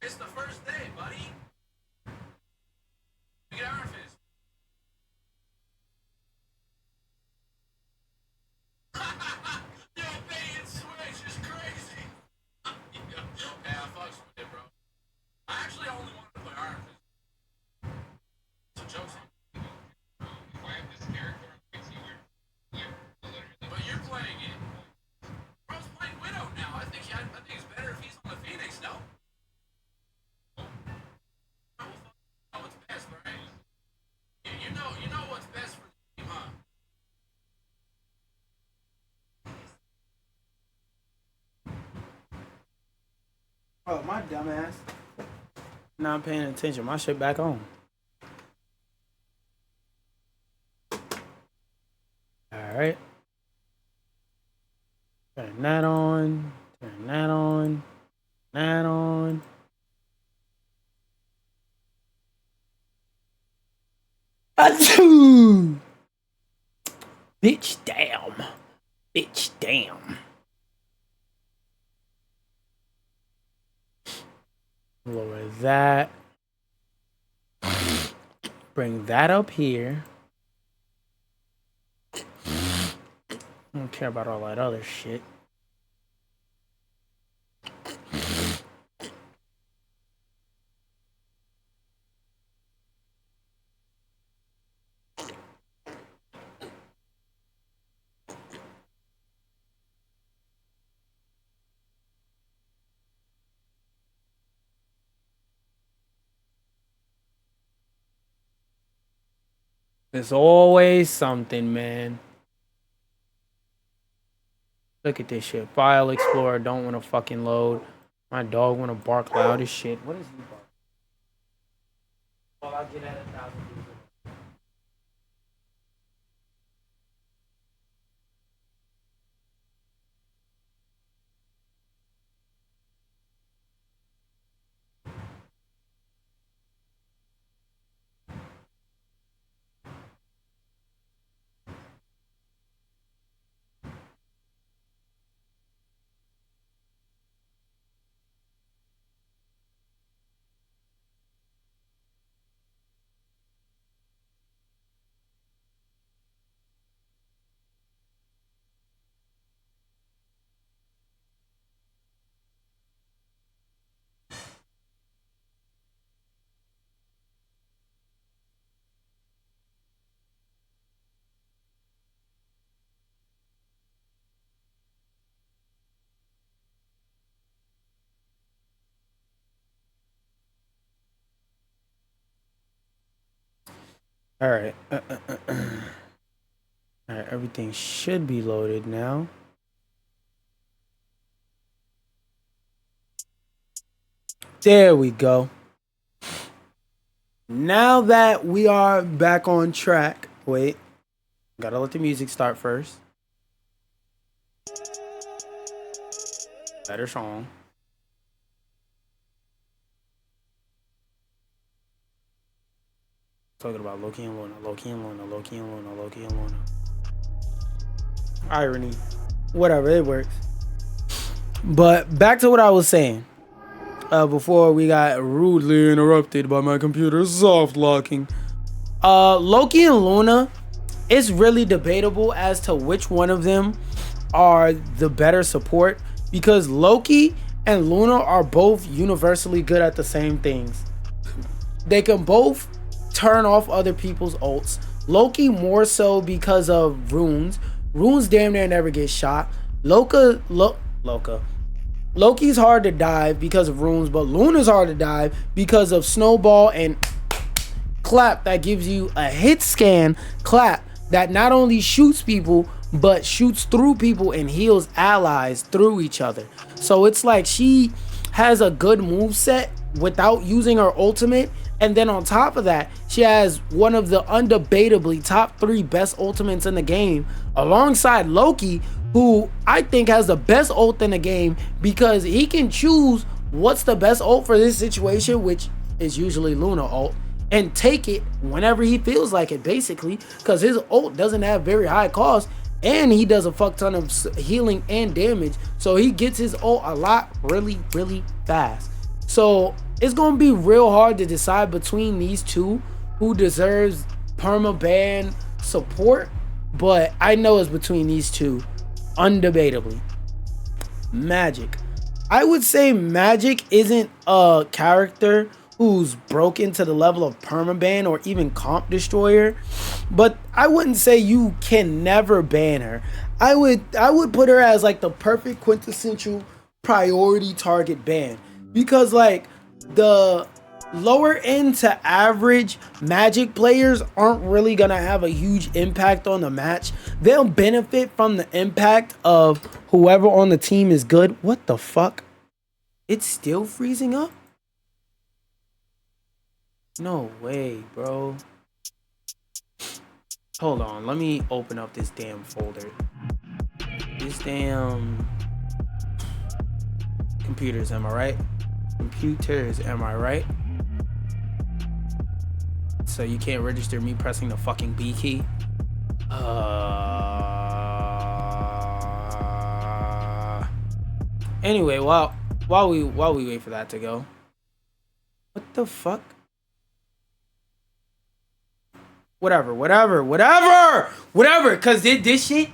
It's the first day, buddy. We get Iron Fist. Yo, bait and switch is crazy. Yo, hey, I fucks with it, bro. I actually only wanted to play Iron Fist. It's a joke. If I have this character, but you're playing it. Bro's playing Widow now. I think it's better if he's on the Phoenix, no? Know what's best, right? You know what's best for the team, huh? Oh, my dumbass. Not paying attention. My shit back on. Alright. Turn that on. Turn that on. That on. Achoo! Bitch, damn. Bitch, damn. Lower that. Bring that up here. I don't care about all that other shit. There's always something, man. Look at this shit. File Explorer don't want to fucking load. My dog want to bark loud as shit. What is he barking? Well, I'll get at 1,000 people. All right. All right, everything should be loaded now. There we go. Now that we are back on track. Wait. Gotta let the music start first. Better song. Talking about Loki and Luna, Loki and Luna, Loki and Luna, Loki and Luna. Irony. Whatever, it works. But back to what I was saying. Before we got rudely interrupted by my computer soft locking. Loki and Luna, it's really debatable as to which one of them are the better support, because Loki and Luna are both universally good at the same things. They can both turn off other people's ults. Loki more so because of runes. Runes damn near never get shot. Loki's hard to dive because of runes, but Luna's hard to dive because of snowball and clap that gives you a hit scan clap that not only shoots people but shoots through people and heals allies through each other. So it's like she has a good move set without using her ultimate, and then on top of that she has one of the undebatably top 3 best ultimates in the game alongside Loki, who I think has the best ult in the game because he can choose what's the best ult for this situation, which is usually Luna ult, and take it whenever he feels like it, basically, because his ult doesn't have very high cost and he does a fuck ton of healing and damage, so he gets his ult a lot really fast. So it's gonna be real hard to decide between these two who deserves permaban support, but I know it's between these two, undebatably. Magic. I would say Magic isn't a character who's broken to the level of permaban or even comp destroyer, but I wouldn't say you can never ban her. I would put her as like the perfect quintessential priority target ban, because like the lower end to average Magic players aren't really gonna have a huge impact on the match. They'll benefit from the impact of whoever on the team is good. What the fuck? It's still freezing up? No way, bro. Hold on, let me open up this damn folder. This damn computers, am I right? Computers, am I right? So you can't register me pressing the fucking B key? Anyway, while we wait for that to go. What the fuck? Whatever, cause this shit.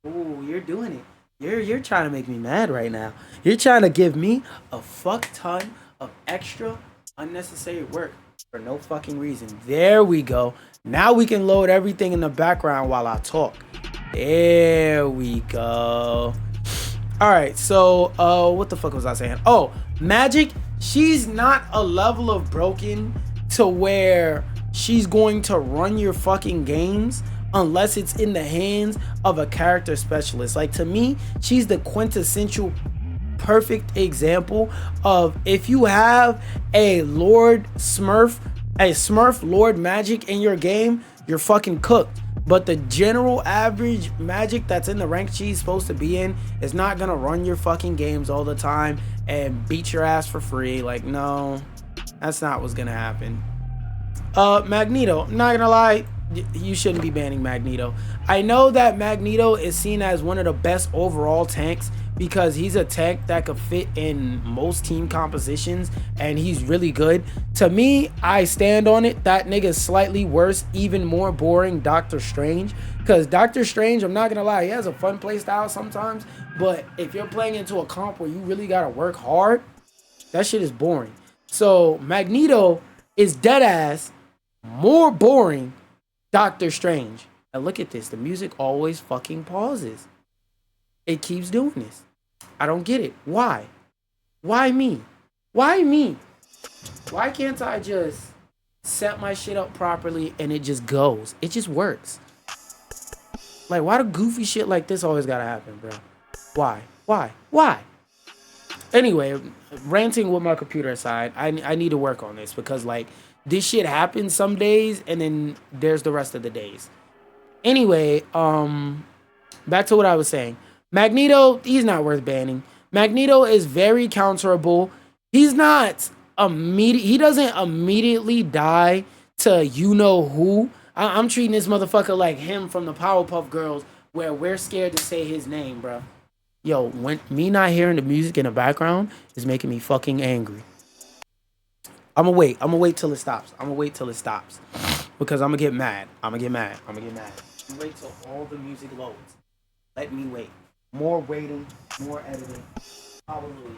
Ooh, you're doing it. You're trying to make me mad right now. You're trying to give me a fuck ton of extra unnecessary work for no fucking reason. There we go. Now we can load everything in the background while I talk. There we go. All right, so what the fuck was I saying? Oh, Magic, she's not a level of broken to where she's going to run your fucking games unless it's in the hands of a character specialist. Like, to me, she's the quintessential perfect example of if you have a Smurf Lord Magic in your game, you're fucking cooked. But the general average Magic that's in the rank she's supposed to be in is not gonna run your fucking games all the time and beat your ass for free. Like, no, that's not what's gonna happen. Magneto, I'm not gonna lie, you shouldn't be banning Magneto. I know that Magneto is seen as one of the best overall tanks because he's a tank that could fit in most team compositions and he's really good. To me, I stand on it. That nigga's slightly worse, even more boring Doctor Strange. Because Doctor Strange, I'm not gonna lie, he has a fun play style sometimes, but if you're playing into a comp where you really gotta work hard, that shit is boring. So Magneto is dead ass more boring Doctor Strange. And look at this, the music always fucking pauses. It keeps doing this. I don't get it. Why? Why me? Why me? Why can't I just set my shit up properly and it just goes? It just works. Like, why do goofy shit like this always gotta happen, bro? Why? Why? Anyway, ranting with my computer aside, I need to work on this because, like, this shit happens some days and then there's the rest of the days. Anyway, back to what I was saying. Magneto, he's not worth banning. Magneto is very counterable. He's not he doesn't immediately die to you know who. I'm treating this motherfucker like him from the Powerpuff Girls, where we're scared to say his name, bro. Yo, when me not hearing the music in the background is making me fucking angry. I'm gonna wait till it stops. Because I'm gonna get mad. You wait till all the music loads. Let me wait. More waiting, more editing. Hallelujah.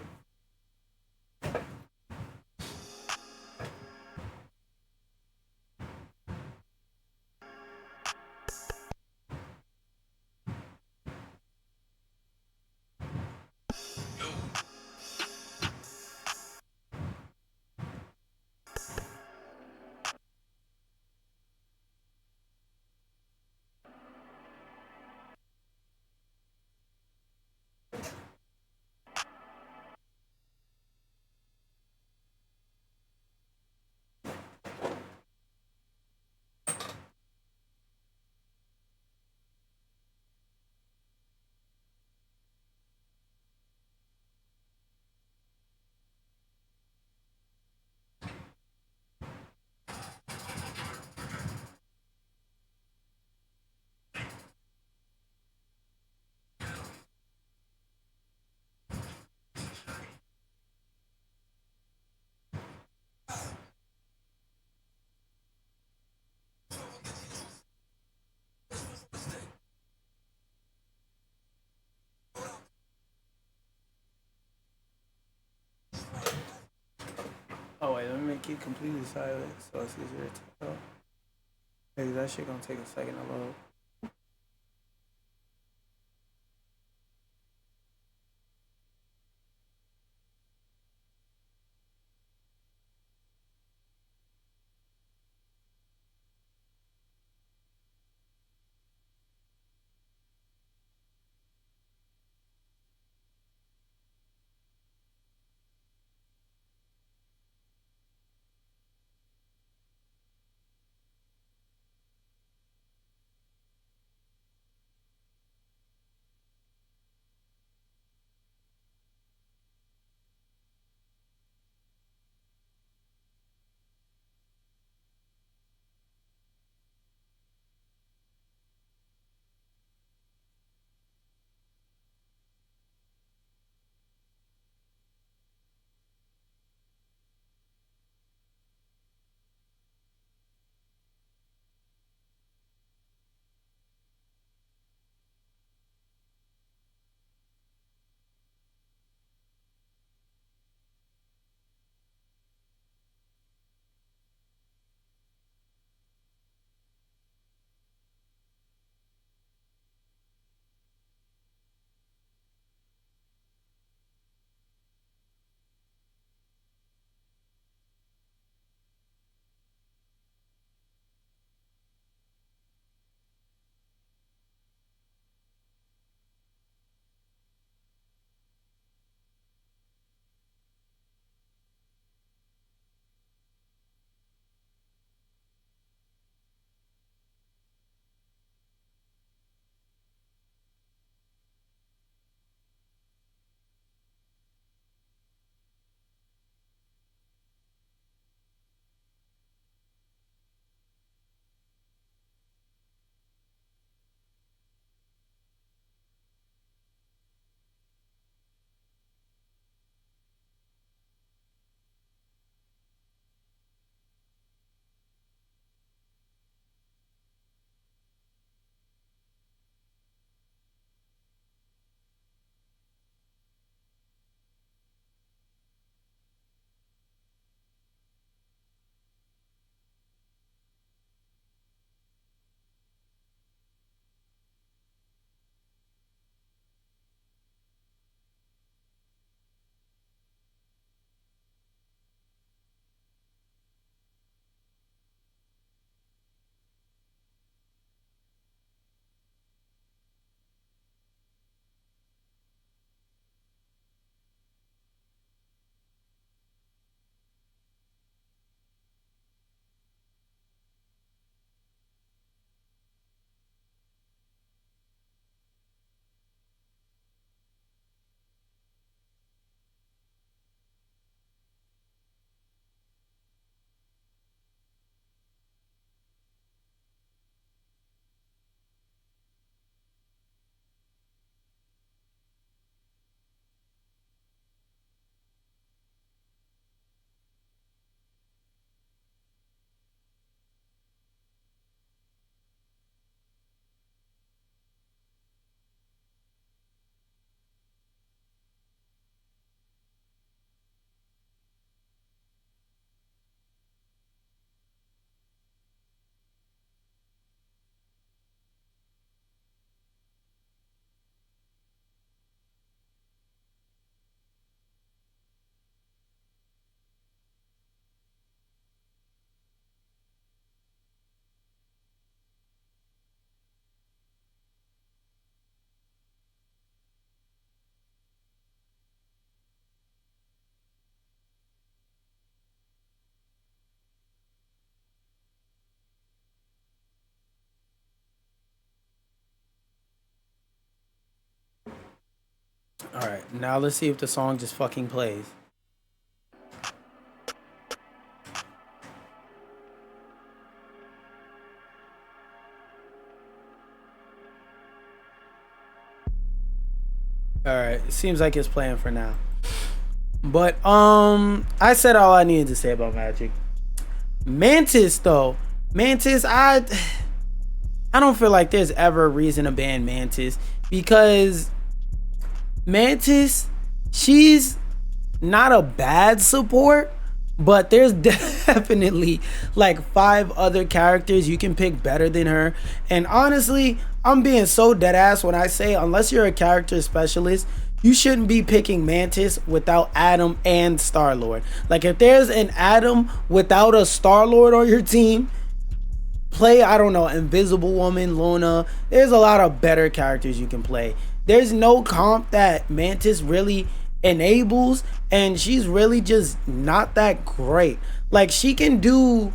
make it completely silent so it's easier to tell. Hey, that shit gonna take a second to load. All right, now let's see if the song just fucking plays. All right, it seems like it's playing for now. But I said all I needed to say about Magic. Mantis though, Mantis, I don't feel like there's ever a reason to ban Mantis, because Mantis, she's not a bad support, But there's definitely like 5 other characters you can pick better than her. And honestly, I'm being so dead ass when I say, unless you're a character specialist, you shouldn't be picking Mantis without Adam and Star-Lord. Like, if there's an Adam without a Star-Lord on your team, play, I don't know, Invisible Woman, Luna. There's a lot of better characters you can play. There's no comp that Mantis really enables, and she's really just not that great. Like, she can do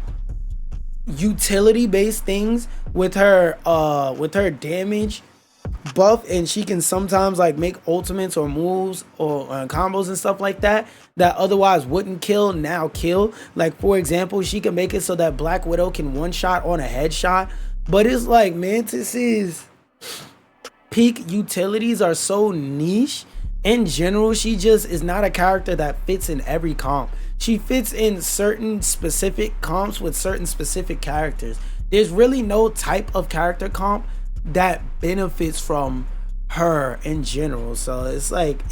utility based things with her damage buff, and she can sometimes like make ultimates or moves or combos and stuff like that otherwise wouldn't kill, now kill. Like, for example, she can make it so that Black Widow can one shot on a headshot. But it's like Mantis's peak utilities are so niche. In general, she just is not a character that fits in every comp. She fits in certain specific comps with certain specific characters. There's really no type of character comp that benefits from her in general. So it's like,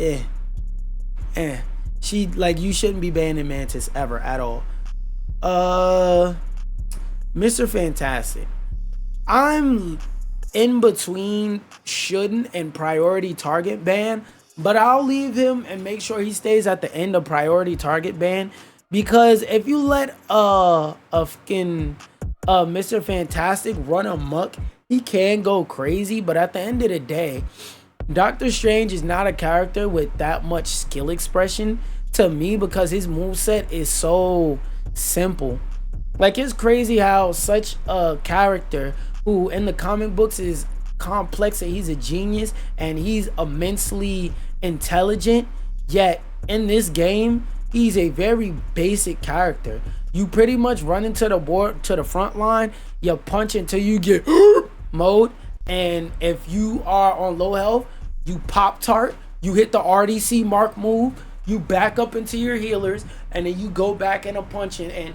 she, like, you shouldn't be banning Mantis ever at all. Mr. Fantastic, I'm in between shouldn't and priority target ban, but I'll leave him and make sure he stays at the end of priority target ban, because if you let Mr. Fantastic run amok, he can go crazy. But at the end of the day, Doctor Strange is not a character with that much skill expression to me, because his moveset is so simple. Like, it's crazy how such a character who in the comic books is complex and he's a genius and he's immensely intelligent, yet in this game he's a very basic character. You pretty much run into the board, to the front line, you punch until you get mode, and if you are on low health, you pop tart, you hit the RDC mark move, you back up into your healers, and then you go back in a punching and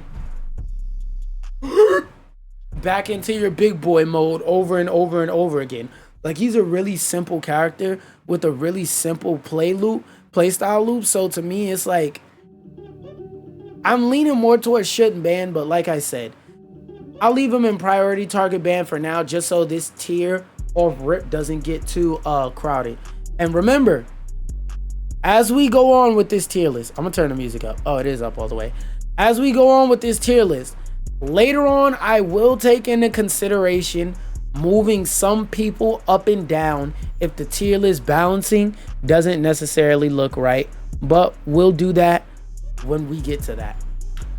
back into your big boy mode over and over and over again. Like, he's a really simple character with a really simple playstyle loop. So to me, it's like, I'm leaning more towards shouldn't ban, but like I said, I'll leave him in priority target ban for now, just so this tier of rip doesn't get too crowded. And remember, as we go on with this tier list, I'm gonna turn the music up. Oh, it is up all the way. As we go on with this tier list, later on, I will take into consideration moving some people up and down if the tier list balancing doesn't necessarily look right, but we'll do that when we get to that.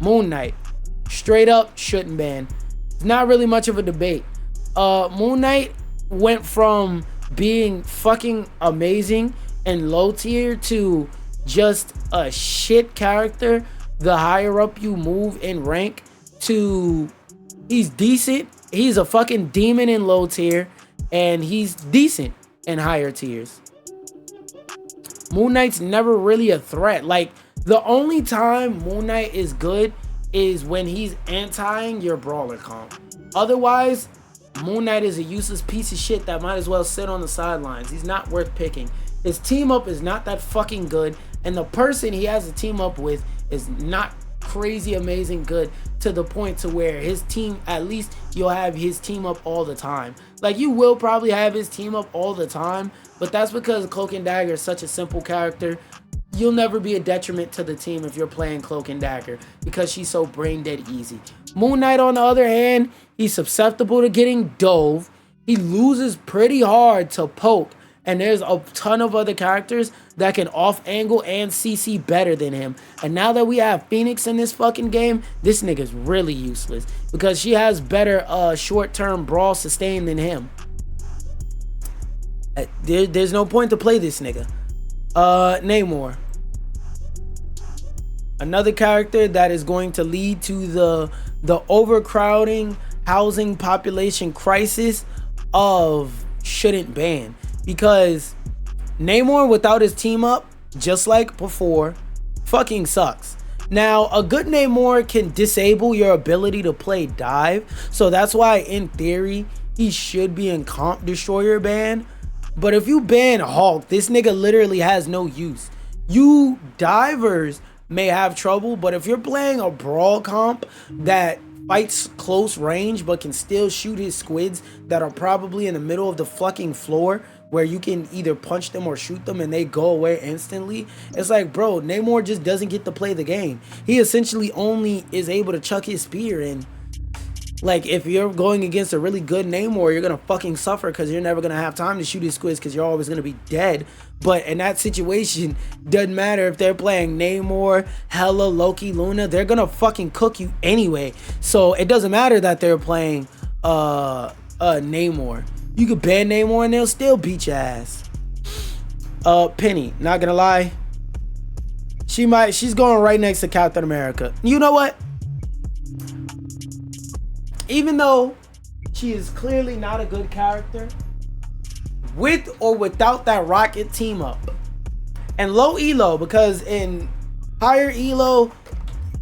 Moon Knight, straight up shouldn't ban. It's not really much of a debate. Moon Knight went from being fucking amazing and low tier to just a shit character the higher up you move in rank, to he's decent, he's a fucking demon in low tier, and he's decent in higher tiers. Moon Knight's never really a threat. Like, the only time Moon Knight is good is when he's anti-ing your brawler comp. Otherwise, Moon Knight is a useless piece of shit that might as well sit on the sidelines. He's not worth picking. His team up is not that fucking good, and the person he has to team up with is not crazy amazing good to the point to where his team, at least you'll have his team up all the time. Like, you will probably have his team up all the time, but that's because Cloak and Dagger is such a simple character. You'll never be a detriment to the team if you're playing Cloak and Dagger, because she's so brain dead easy. Moon Knight, on the other hand, he's susceptible to getting dove. He loses pretty hard to poke, and there's a ton of other characters that can off angle and CC better than him. And now that we have Phoenix in this fucking game, this nigga's really useless, because she has better short-term brawl sustain than him. There's no point to play this nigga. Namor, another character that is going to lead to the overcrowding housing population crisis of shouldn't ban, because Namor without his team up, just like before, fucking sucks. Now, a good Namor can disable your ability to play dive, so that's why in theory he should be in comp destroyer ban. But if you ban Hulk, this nigga literally has no use. You divers may have trouble. But if you're playing a brawl comp that fights close range but can still shoot his squids that are probably in the middle of the fucking floor, where you can either punch them or shoot them and they go away instantly, it's like, bro, Namor just doesn't get to play the game. He essentially only is able to chuck his spear, and like, if you're going against a really good Namor, you're gonna fucking suffer because you're never gonna have time to shoot his squids because you're always gonna be dead. But in that situation, doesn't matter if they're playing Namor, Hela, Loki, Luna, they're gonna fucking cook you anyway. So it doesn't matter that they're playing Namor. You could ban Namor and they'll still beat your ass. Penny, not gonna lie, she's going right next to Captain America. You know what? Even though she is clearly not a good character, with or without that Rocket team up, and low elo, because in higher elo,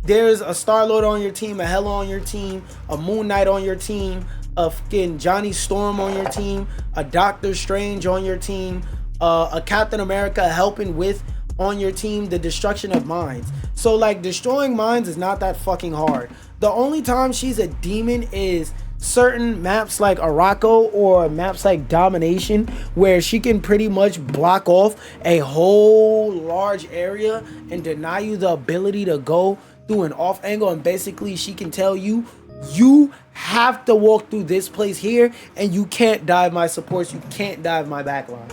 there's a Star-Lord on your team, a Hela on your team, a Moon Knight on your team, a fucking Johnny Storm on your team, a Doctor Strange on your team, a Captain America helping with on your team the destruction of mines. So like, destroying mines is not that fucking hard. The only time she's a demon is certain maps like Araco or maps like Domination, where she can pretty much block off a whole large area and deny you the ability to go through an off angle, and basically she can tell you, you have to walk through this place here and you can't dive my supports, you can't dive my backline.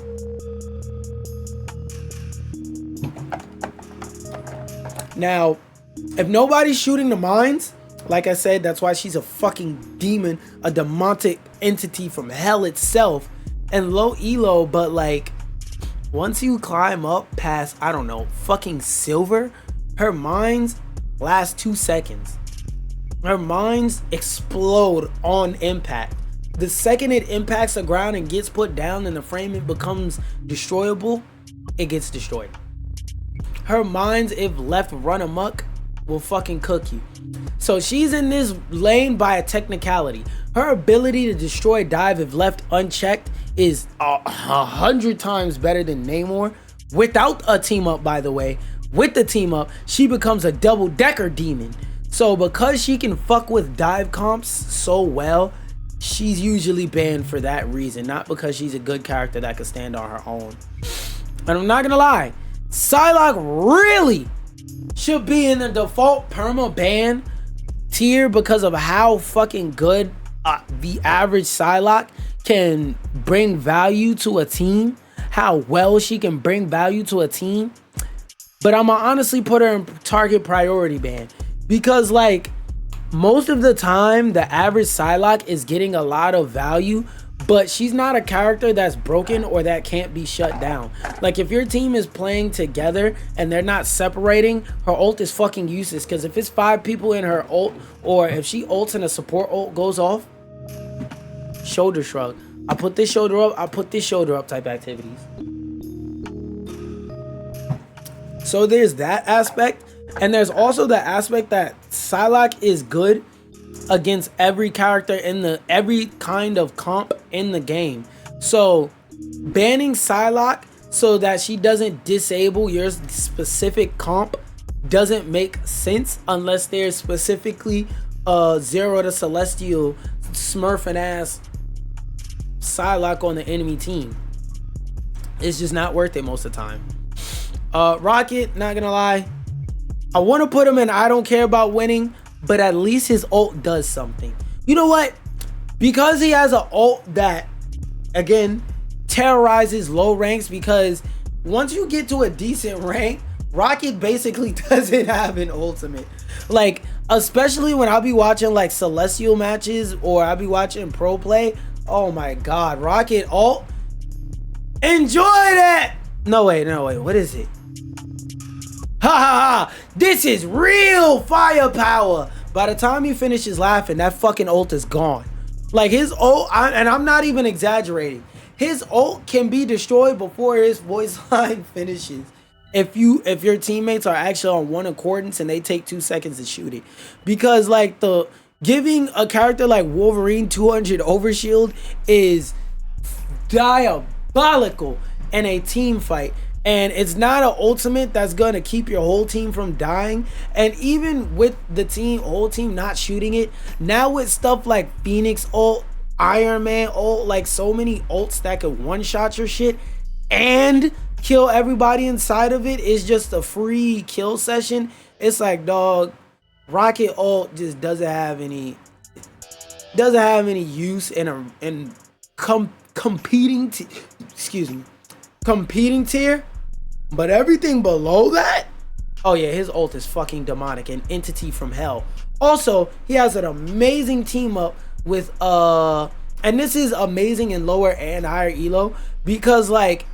Now, if nobody's shooting the mines, like I said, that's why she's a fucking demon, a demonic entity from hell itself, and low elo. But like, once you climb up past, I don't know, fucking silver, her mines last 2 seconds. Her mines explode on impact. The second it impacts the ground and gets put down and the frame it becomes destroyable, it gets destroyed. Her mines, if left run amok, will fucking cook you. So she's in this lane by a technicality. Her ability to destroy dive if left unchecked is 100 times better than Namor. Without a team up, by the way. With the team up, she becomes a double-decker demon. So because she can fuck with dive comps so well, she's usually banned for that reason, not because she's a good character that can stand on her own. And I'm not gonna lie, Psylocke really should be in the default perma ban tier because of how fucking good the average Psylocke can bring value to a team, how well she can bring value to a team. But I'ma honestly put her in target priority ban, because like, most of the time the average Psylocke is getting a lot of value, but she's not a character that's broken or that can't be shut down. Like, if your team is playing together and they're not separating, her ult is fucking useless, because if it's 5 people in her ult, or if she ults and a support ult goes off, shoulder shrug. I put this shoulder up, I put this shoulder up type activities. So there's that aspect. And there's also the aspect that Psylocke is good against every character in every kind of comp in the game. So banning Psylocke so that she doesn't disable your specific comp doesn't make sense unless there's specifically Zero to Celestial smurfing ass Psylocke on the enemy team. It's just not worth it most of the time. Rocket, not gonna lie, I want to put him in I don't care about winning, but at least his ult does something. You know what? Because he has an ult that, again, terrorizes low ranks, because once you get to a decent rank, Rocket basically doesn't have an ultimate. Like, especially when I'll be watching like Celestial matches or I'll be watching pro play. Oh my god, Rocket ult. Enjoy that! No, wait, what is it? Ha ha ha! This is real firepower! By the time he finishes laughing, that fucking ult is gone. Like, his ult, and I'm not even exaggerating, his ult can be destroyed before his voice line finishes. If your teammates are actually on one accordance and they take 2 seconds to shoot it. Because like, giving a character like Wolverine 200 overshield is diabolical in a team fight. And it's not an ultimate that's gonna keep your whole team from dying. And even with the whole team not shooting it, now with stuff like Phoenix ult, Iron Man ult, like so many ults that could one-shot your shit and kill everybody inside of it, is just a free kill session. It's like, dog, Rocket ult just doesn't have any use in competing tier. But everything below that, oh yeah, his ult is fucking demonic, an entity from hell. Also, he has an amazing team up with and this is amazing in lower and higher elo, because like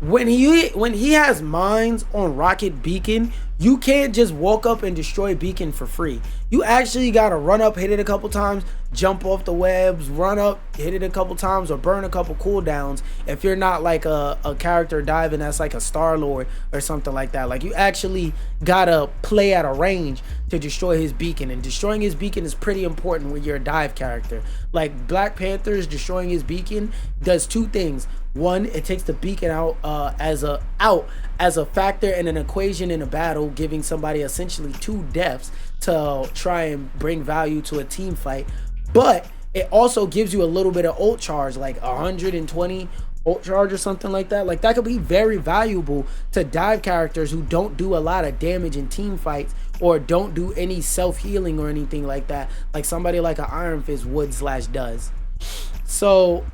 when he has mines on Rocket Beacon, you can't just walk up and destroy Beacon for free. You actually gotta run up, hit it a couple times, jump off the webs, run up, hit it a couple times, or burn a couple cooldowns if you're not like a character diving that's like a Star-Lord or something like that. Like, you actually gotta play at a range to destroy his beacon, and destroying his beacon is pretty important when you're a dive character. Like Black Panther's destroying his beacon does two things. One, it takes the beacon out as a factor in an equation in a battle, giving somebody essentially 2 deaths to try and bring value to a team fight. But it also gives you a little bit of ult charge, like 120 ult charge or something like that. Like, that could be very valuable to dive characters who don't do a lot of damage in team fights, or don't do any self-healing or anything like that, like somebody like an Iron Fist would/does. So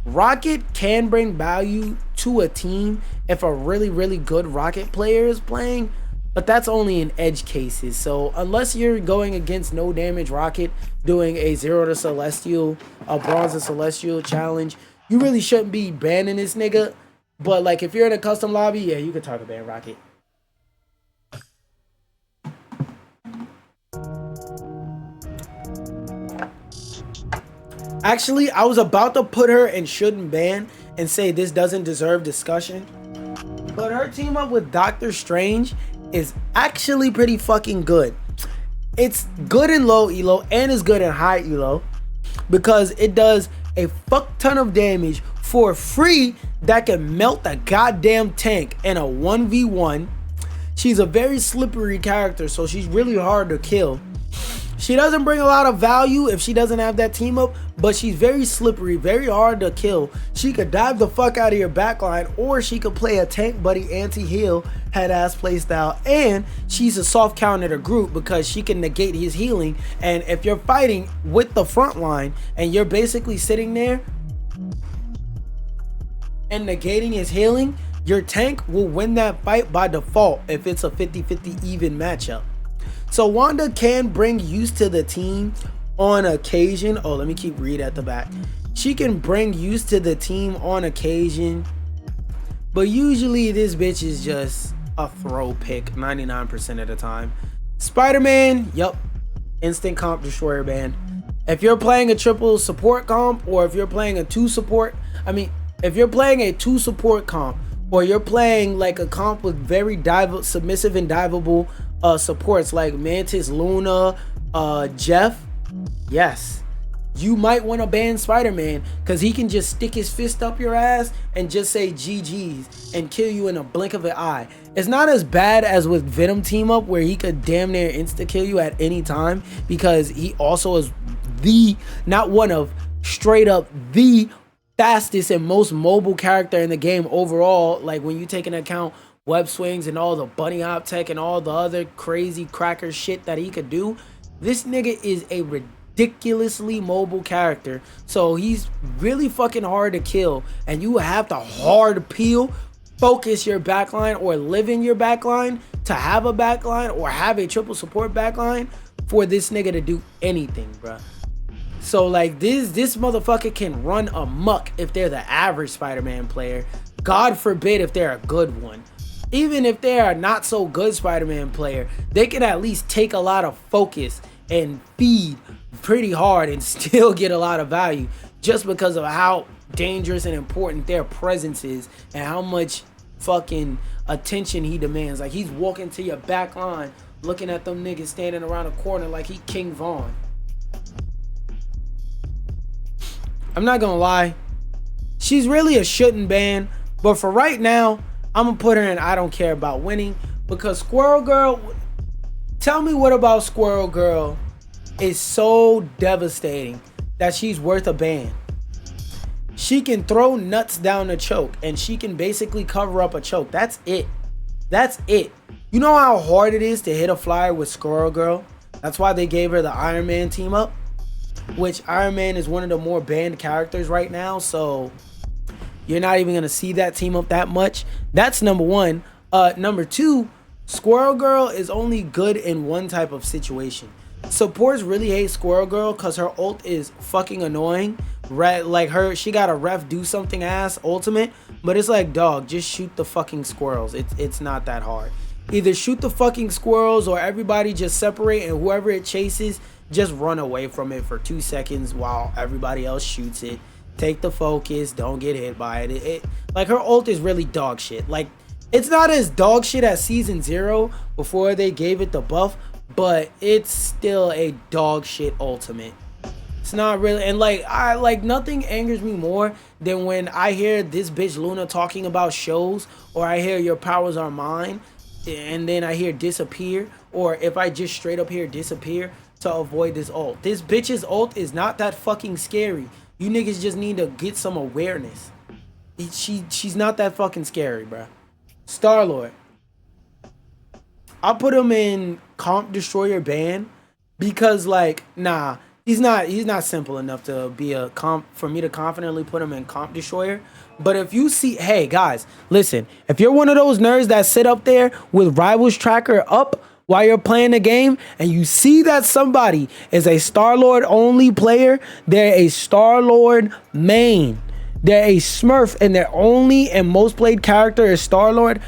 Rocket can bring value to a team if a really good Rocket player is playing, but that's only in edge cases. So unless you're going against no damage Rocket doing a 0 to Celestial, a Bronze to Celestial challenge, you really shouldn't be banning this nigga. But like, if you're in a custom lobby, yeah, you could talk about Rocket. Actually, I was about to put her in shouldn't ban and say this doesn't deserve discussion, but her team up with Doctor Strange is actually pretty fucking good. It's good in low elo and is good in high elo, because it does a fuck ton of damage for free that can melt a goddamn tank in a 1v1. She's a very slippery character, so she's really hard to kill. She doesn't bring a lot of value if she doesn't have that team up, but she's very slippery, very hard to kill. She could dive the fuck out of your backline, or she could play a tank buddy anti-heal head ass playstyle, and she's a soft counter to group because she can negate his healing. And if you're fighting with the front line and you're basically sitting there and negating his healing, your tank will win that fight by default if it's a 50-50 even matchup. So Wanda can bring use to the team on occasion. Oh, let me keep reading at the back. She can bring use to the team on occasion, but usually this bitch is just a throw pick 99% of the time. Spider-Man, yup, instant comp destroyer ban. If you're playing a triple support comp, or if you're playing a if you're playing a 2 support comp, or you're playing like a comp with very submissive and diveable supports like Mantis, Luna, Jeff, yes, you might want to ban Spider-Man, because he can just stick his fist up your ass and just say GG's and kill you in a blink of an eye. It's not as bad as with Venom team up, where he could damn near insta kill you at any time, because he also is straight up the fastest and most mobile character in the game overall. Like, when you take into account web swings and all the bunny hop tech and all the other crazy cracker shit that he could do, this nigga is a ridiculously mobile character. So he's really fucking hard to kill, and you have to hard peel, focus your backline, or live in your backline to have a backline, or have a triple support backline for this nigga to do anything, bruh. So like, this motherfucker can run amok if they're the average Spider-Man player. God forbid if they're a good one. Even if they're a not so good Spider-Man player, they can at least take a lot of focus and feed pretty hard and still get a lot of value, just because of how dangerous and important their presence is and how much fucking attention he demands. Like, he's walking to your back line looking at them niggas standing around a corner like he King Vaughn. I'm not gonna lie, she's really a shouldn't ban, but for right now, I'm gonna put her in I don't care about winning, because Squirrel Girl, tell me what about Squirrel Girl is so devastating that she's worth a ban. She can throw nuts down a choke, and she can basically cover up a choke. That's it. That's it. You know how hard it is to hit a flyer with Squirrel Girl? That's why they gave her the Iron Man team up, which Iron Man is one of the more banned characters right now, so you're not even going to see that team up that much. That's number one. Number two, Squirrel Girl is only good in one type of situation. Supports really hate Squirrel Girl because her ult is fucking annoying. Like she got a ref do something ass ultimate, but it's like, dog, just shoot the fucking squirrels. It's not that hard. Either shoot the fucking squirrels or everybody just separate, and whoever it chases, just run away from it for 2 seconds while everybody else shoots it. Take the focus, don't get hit by it. Like, her ult is really dog shit. Like, it's not as dog shit as season 0 before they gave it the buff, but it's still a dog shit ultimate. It's not really, and like nothing angers me more than when I hear this bitch Luna talking about shows, or I hear your powers are mine, and then I hear disappear, or if I just straight up hear disappear to avoid this ult. This bitch's ult is not that fucking scary. You niggas just need to get some awareness. She's not that fucking scary, bruh. Star-Lord, I'll put him in Comp Destroyer ban, because like, nah, he's not simple enough to be a comp for me to confidently put him in Comp Destroyer. But if you see, hey guys, listen, if you're one of those nerds that sit up there with Rivals Tracker up while you're playing the game, and you see that somebody is a Star-Lord only player, they're a Star-Lord main, they're a Smurf, and their only and most played character is Star-Lord,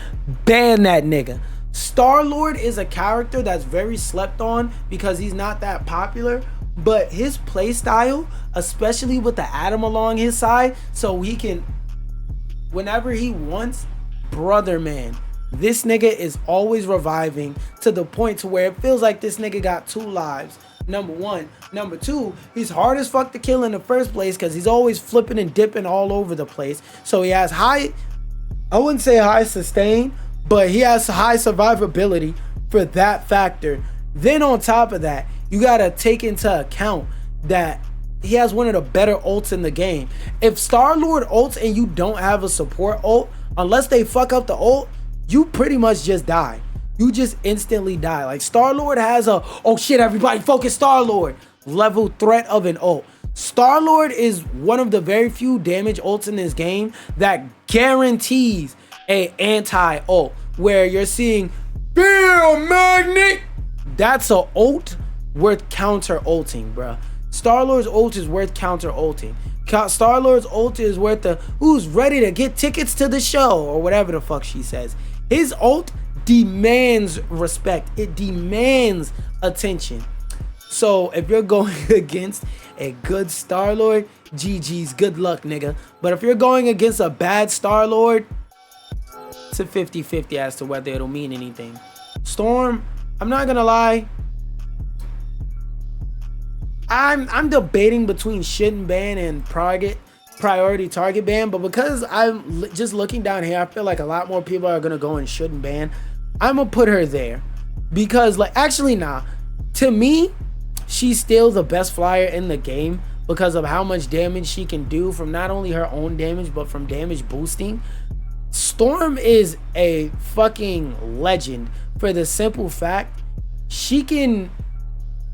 ban that nigga. Star-Lord is a character that's very slept on because he's not that popular, but his playstyle, especially with the Atom along his side, so he can, whenever he wants, brother man, this nigga is always reviving to the point to where it feels like this nigga got 2 lives. Number one. Number two, he's hard as fuck to kill in the first place because he's always flipping and dipping all over the place. So he has high, I wouldn't say high sustain, but he has high survivability for that factor. Then on top of that, you gotta take into account that he has one of the better ults in the game. If Star-Lord ults and you don't have a support ult, unless they fuck up the ult, you pretty much just die. You just instantly die. Like, Star-Lord has a, oh shit, everybody focus Star-Lord level threat of an ult. Star-Lord is one of the very few damage ults in this game that guarantees a anti-ult, where you're seeing Bill Magnet. That's a ult worth counter ulting, bruh. Star-Lord's ult is worth counter ulting. Star-Lord's ult is worth the who's ready to get tickets to the show, or whatever the fuck she says. His ult demands respect. It demands attention. So if you're going against a good Star-Lord, GG's, good luck, nigga. But if you're going against a bad Star-Lord, it's a 50-50 as to whether it'll mean anything. Storm, I'm not gonna lie, I'm debating between shouldn't ban and priority target ban, but because I'm just looking down here, I feel like a lot more people are gonna go and shouldn't ban. I'm gonna put her there because, like, actually nah, to me she's still the best flyer in the game because of how much damage she can do from not only her own damage but from damage boosting. Storm is a fucking legend for the simple fact she can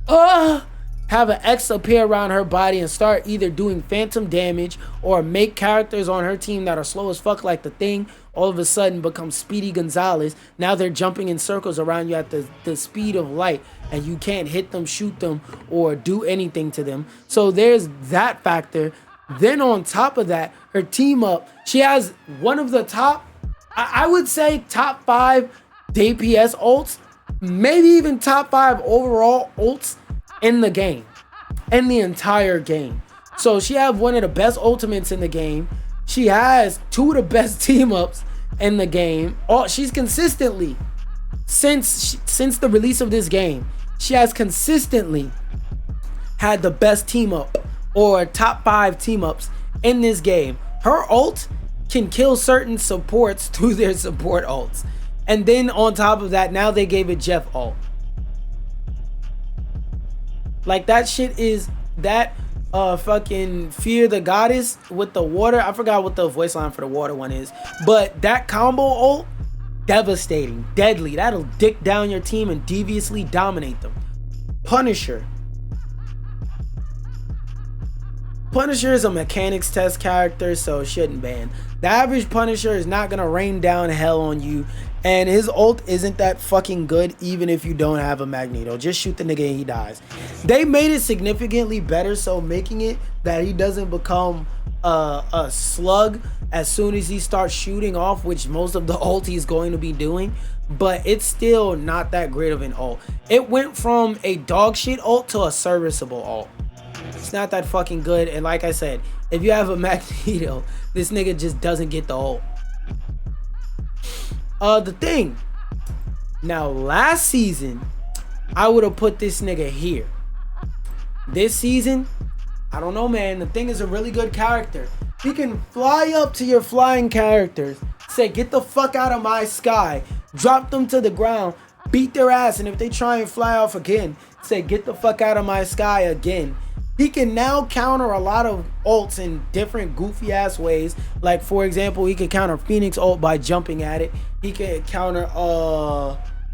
have an X appear around her body and start either doing phantom damage or make characters on her team that are slow as fuck like the Thing all of a sudden become Speedy Gonzalez. Now they're jumping in circles around you at the speed of light, and you can't hit them, shoot them, or do anything to them. So there's that factor. Then on top of that, her team up, she has one of the top, I would say top 5 DPS ults, maybe even top 5 overall ults in the game, in the entire game. So she have one of the best ultimates in the game. She has 2 of the best team ups in the game. She's consistently, since the release of this game, she has consistently had the best team up or top 5 team ups in this game. Her ult can kill certain supports through their support ults. And then on top of that, now they gave it Jeff ult. Like that shit is that fucking Fear the Goddess with the water. I forgot what the voice line for the water one is, but that combo ult, devastating, deadly. That'll dick down your team and deviously dominate them. Punisher. Punisher is a mechanics test character, so shouldn't ban. The average Punisher is not gonna rain down hell on you, and his ult isn't that fucking good even if you don't have a Magneto. Just shoot the nigga and he dies. They made it significantly better, so making it that he doesn't become a slug as soon as he starts shooting off, which most of the ult he's going to be doing, but it's still not that great of an ult. It went from a dog shit ult to a serviceable ult. It's not that fucking good, and like I said, if you have a Magneto, this nigga just doesn't get the ult. The thing. Now, last season, I would have put this nigga here. This season, I don't know, man. The Thing is a really good character. He can fly up to your flying characters, say, get the fuck out of my sky, drop them to the ground, beat their ass, and if they try and fly off again, say, get the fuck out of my sky again. He can now counter a lot of ults in different goofy ass ways. Like, for example, he can counter Phoenix ult by jumping at it. He can counter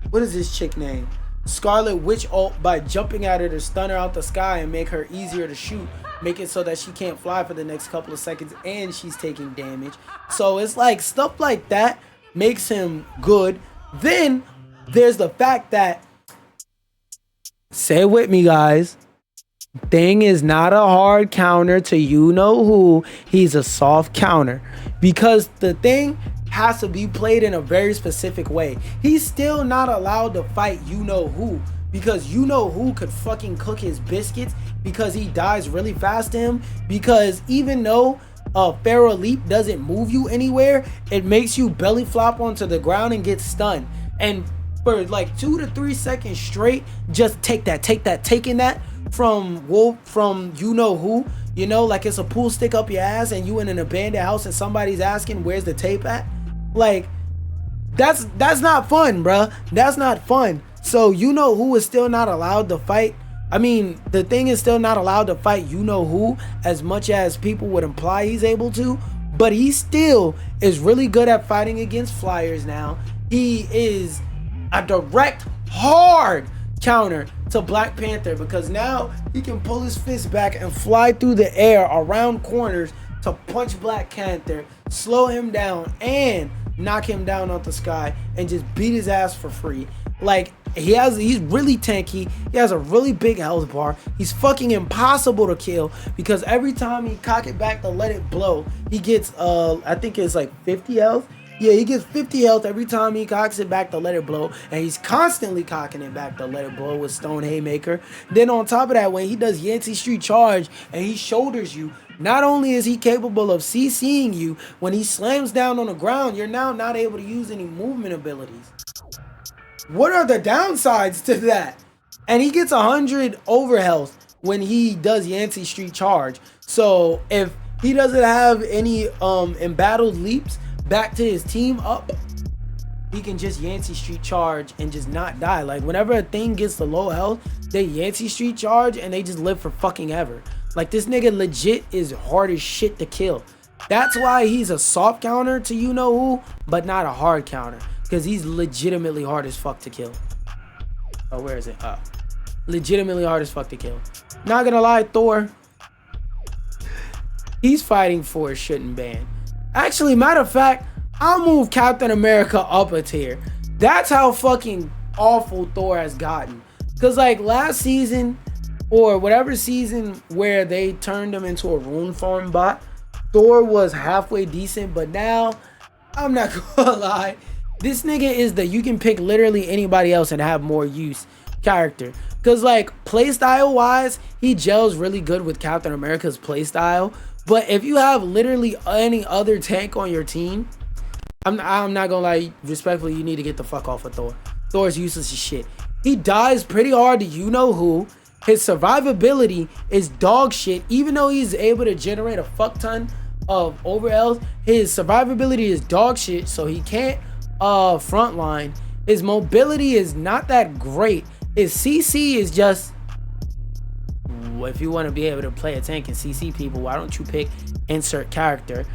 what is this chick name? Scarlet Witch ult by jumping at her to stun her out the sky and make her easier to shoot. Make it so that she can't fly for the next couple of seconds and she's taking damage. So it's like stuff like that makes him good. Then there's the fact that, say it with me guys, Thing is not a hard counter to you-know-who. He's a soft counter. Because the Thing has to be played in a very specific way. He's still not allowed to fight you-know-who. Because you-know-who could fucking cook his biscuits. Because he dies really fast to him. Because even though Pharaoh Leap doesn't move you anywhere, it makes you belly flop onto the ground and get stunned. And for like 2 to 3 seconds straight, just taking that from you-know-who, you know, like it's a pool stick up your ass and you in an abandoned house and somebody's asking where's the tape at. Like, that's not fun, bruh. That's not fun. So you-know-who is still not allowed to fight. I mean, the Thing is still not allowed to fight you-know-who as much as people would imply he's able to, but he still is really good at fighting against flyers now. He is a direct, hard counter to Black Panther because now he can pull his fist back and fly through the air around corners to punch Black Panther, slow him down, and knock him down off the sky and just beat his ass for free. Like, he's really tanky. He has a really big health bar. He's fucking impossible to kill because every time he cock it back to let it blow, he gets I think it's like 50 health. Yeah, he gets 50 health every time he cocks it back to let it blow. And he's constantly cocking it back to let it blow with Stone Haymaker. Then on top of that, when he does Yancey Street Charge and he shoulders you, not only is he capable of CCing you, when he slams down on the ground, you're now not able to use any movement abilities. What are the downsides to that? And he gets 100 overhealth when he does Yancey Street Charge. So if he doesn't have any embattled leaps back to his team up, he can just Yancey Street Charge and just not die. Like, whenever a Thing gets to low health, they Yancey Street Charge and they just live for fucking ever. Like, this nigga legit is hard as shit to kill. That's why he's a soft counter to you-know-who, but not a hard counter. Because he's legitimately hard as fuck to kill. Oh, where is it? Oh. Legitimately hard as fuck to kill. Not gonna lie, Thor, he's fighting for a shouldn't ban. Actually, matter of fact, I'll move Captain America up a tier. That's how fucking awful Thor has gotten. Because, like, last season, or whatever season where they turned him into a rune farm bot, Thor was halfway decent. But now, I'm not gonna lie, this nigga is the you can pick literally anybody else and have more use character. Because, like, playstyle wise, he gels really good with Captain America's playstyle. But if you have literally any other tank on your team, I'm not gonna lie, respectfully, you need to get the fuck off of Thor. Thor's useless as shit. He dies pretty hard to you-know-who. His survivability is dog shit, even though he's able to generate a fuck ton of overalls. His survivability is dog shit, so he can't frontline. His mobility is not that great. His CC is just, if you want to be able to play a tank and CC people, why don't you pick insert character?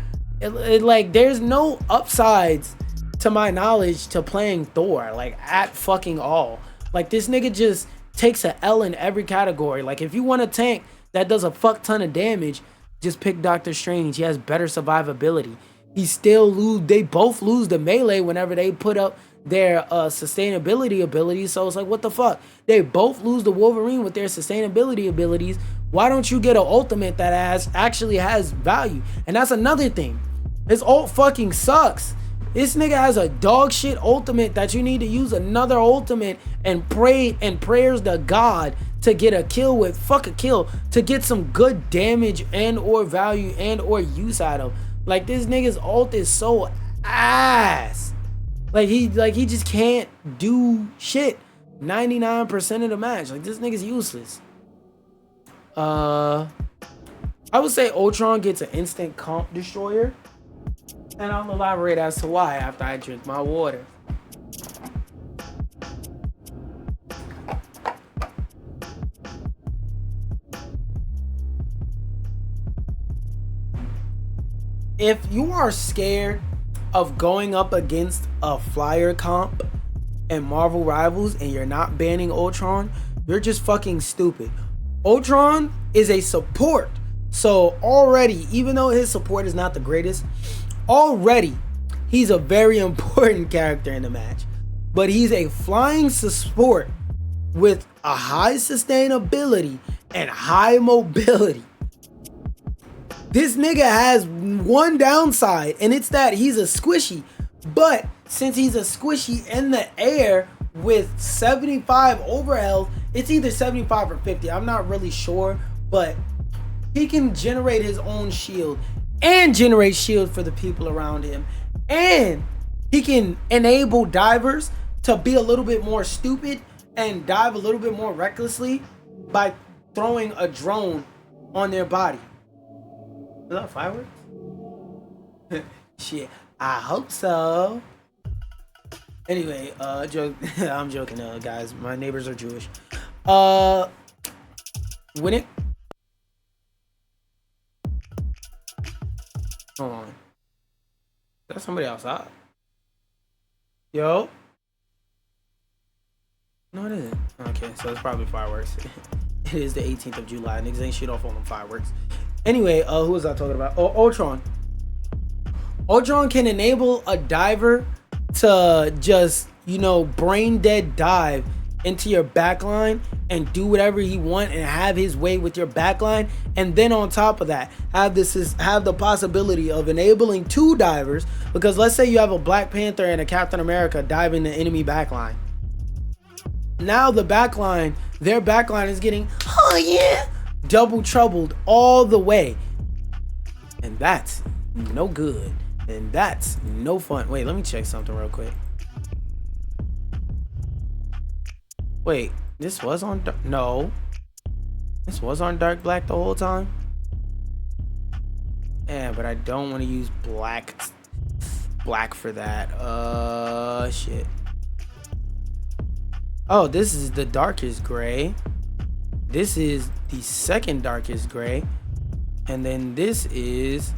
Like, there's no upsides to my knowledge to playing Thor, like, at fucking all. Like, this nigga just takes a L in every category. Like, if you want a tank that does a fuck ton of damage, just pick Doctor Strange. He has better survivability. They both lose the melee whenever they put up their sustainability abilities. So it's like, what the fuck? They both lose the Wolverine with their sustainability abilities. Why don't you get an ultimate that actually has value? And that's another thing. His ult fucking sucks. This nigga has a dog shit ultimate that you need to use another ultimate and prayers to God to get a kill with. Fuck a kill. To get some good damage and or value and or use out of. Like, this nigga's ult is so ass. Like he just can't do shit 99% of the match. Like, this nigga's useless. I would say Ultron gets an instant comp destroyer. And I'll elaborate as to why after I drink my water. If you are scared of going up against a flyer comp and Marvel Rivals and you're not banning Ultron, you're just fucking stupid. Ultron is a support. So already, even though his support is not the greatest, already he's a very important character in the match. But he's a flying support with a high sustainability and high mobility. This nigga has one downside, and it's that he's a squishy. But since he's a squishy in the air with 75 overhealth, it's either 75 or 50. I'm not really sure, but he can generate his own shield and generate shield for the people around him. And he can enable divers to be a little bit more stupid and dive a little bit more recklessly by throwing a drone on their body. Is that fireworks? Shit, I hope so. Anyway, joke. I'm joking, guys. My neighbors are Jewish. When it. Hold on. Is that somebody outside? Yo. No, it isn't. Okay, so it's probably fireworks. It is the 18th of July. Niggas ain't shit off on them fireworks. Anyway, who was I talking about? Oh, Ultron. Ultron can enable a diver to just, brain dead dive into your backline and do whatever he want and have his way with your backline. And then on top of that, have the possibility of enabling two divers. Because let's say you have a Black Panther and a Captain America diving the enemy backline. Now their backline is getting, double troubled all the way. And that's no good. And that's no fun. Wait, let me check something real quick. Wait, this was on no. This was on Dark Black the whole time? Yeah, but I don't want to use black for that. Shit. Oh, this is the darkest gray. This is the second darkest gray. And then this is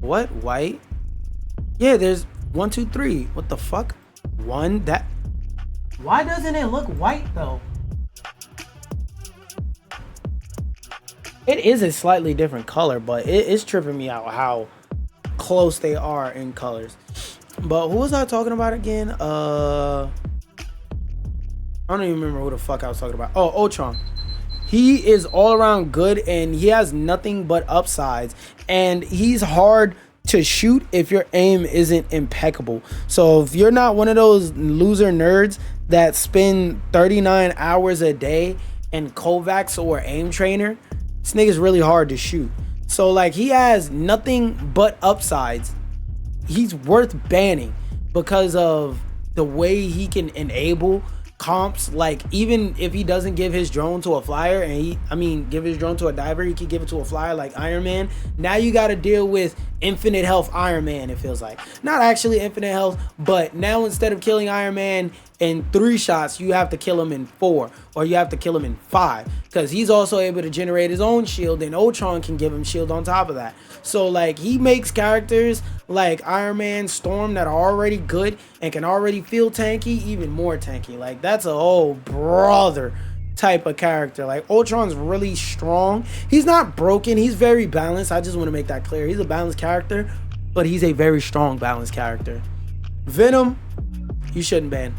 what? White? Yeah, there's 1, 2, 3. What the fuck? One that. Why doesn't it look white though? It is a slightly different color, but it's tripping me out how close they are in colors. But who was I talking about again? I don't even remember who the fuck I was talking about. Oh, Ultron. He is all around good and he has nothing but upsides. And he's hard to shoot if your aim isn't impeccable. So if you're not one of those loser nerds that spend 39 hours a day in Kovacs or aim trainer, this nigga's really hard to shoot. So like, he has nothing but upsides. He's worth banning because of the way he can enable comps, like even if he doesn't give his drone to a flyer and give his drone to a diver, he could give it to a flyer like Iron Man. Now you got to deal with infinite health Iron Man. It feels like not actually infinite health, but now instead of killing Iron Man in 3 shots, you have to kill him in 4, or you have to kill him in 5, because he's also able to generate his own shield, and Ultron can give him shield on top of that. So like he makes characters like Iron Man, Storm that are already good and can already feel tanky even more tanky. Like that's a whole brother type of character. Like Ultron's really strong. He's not broken. He's very balanced. I just want to make that clear. He's a balanced character, but he's a very strong balanced character. Venom, you shouldn't ban.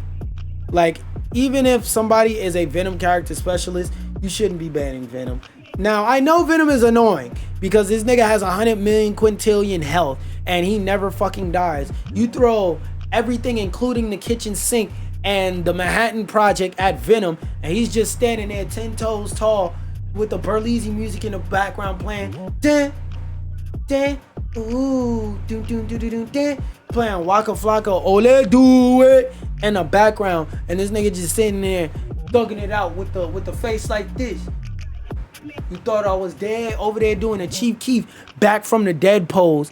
Like even if somebody is a Venom character specialist, you shouldn't be banning Venom. Now, I know Venom is annoying because this nigga has 100 million quintillion health and he never fucking dies. You throw everything, including the kitchen sink and the Manhattan Project, at Venom, and he's just standing there 10 toes tall with the Burleesy music in the background playing. Dun, dun, ooh, dun, dun, dun, dun, dun, dun, playing Waka Flocka, Ole do it in the background, and this nigga just sitting there thugging it out with the face like this. You thought I was dead, over there doing a Chief Keef back from the dead pose.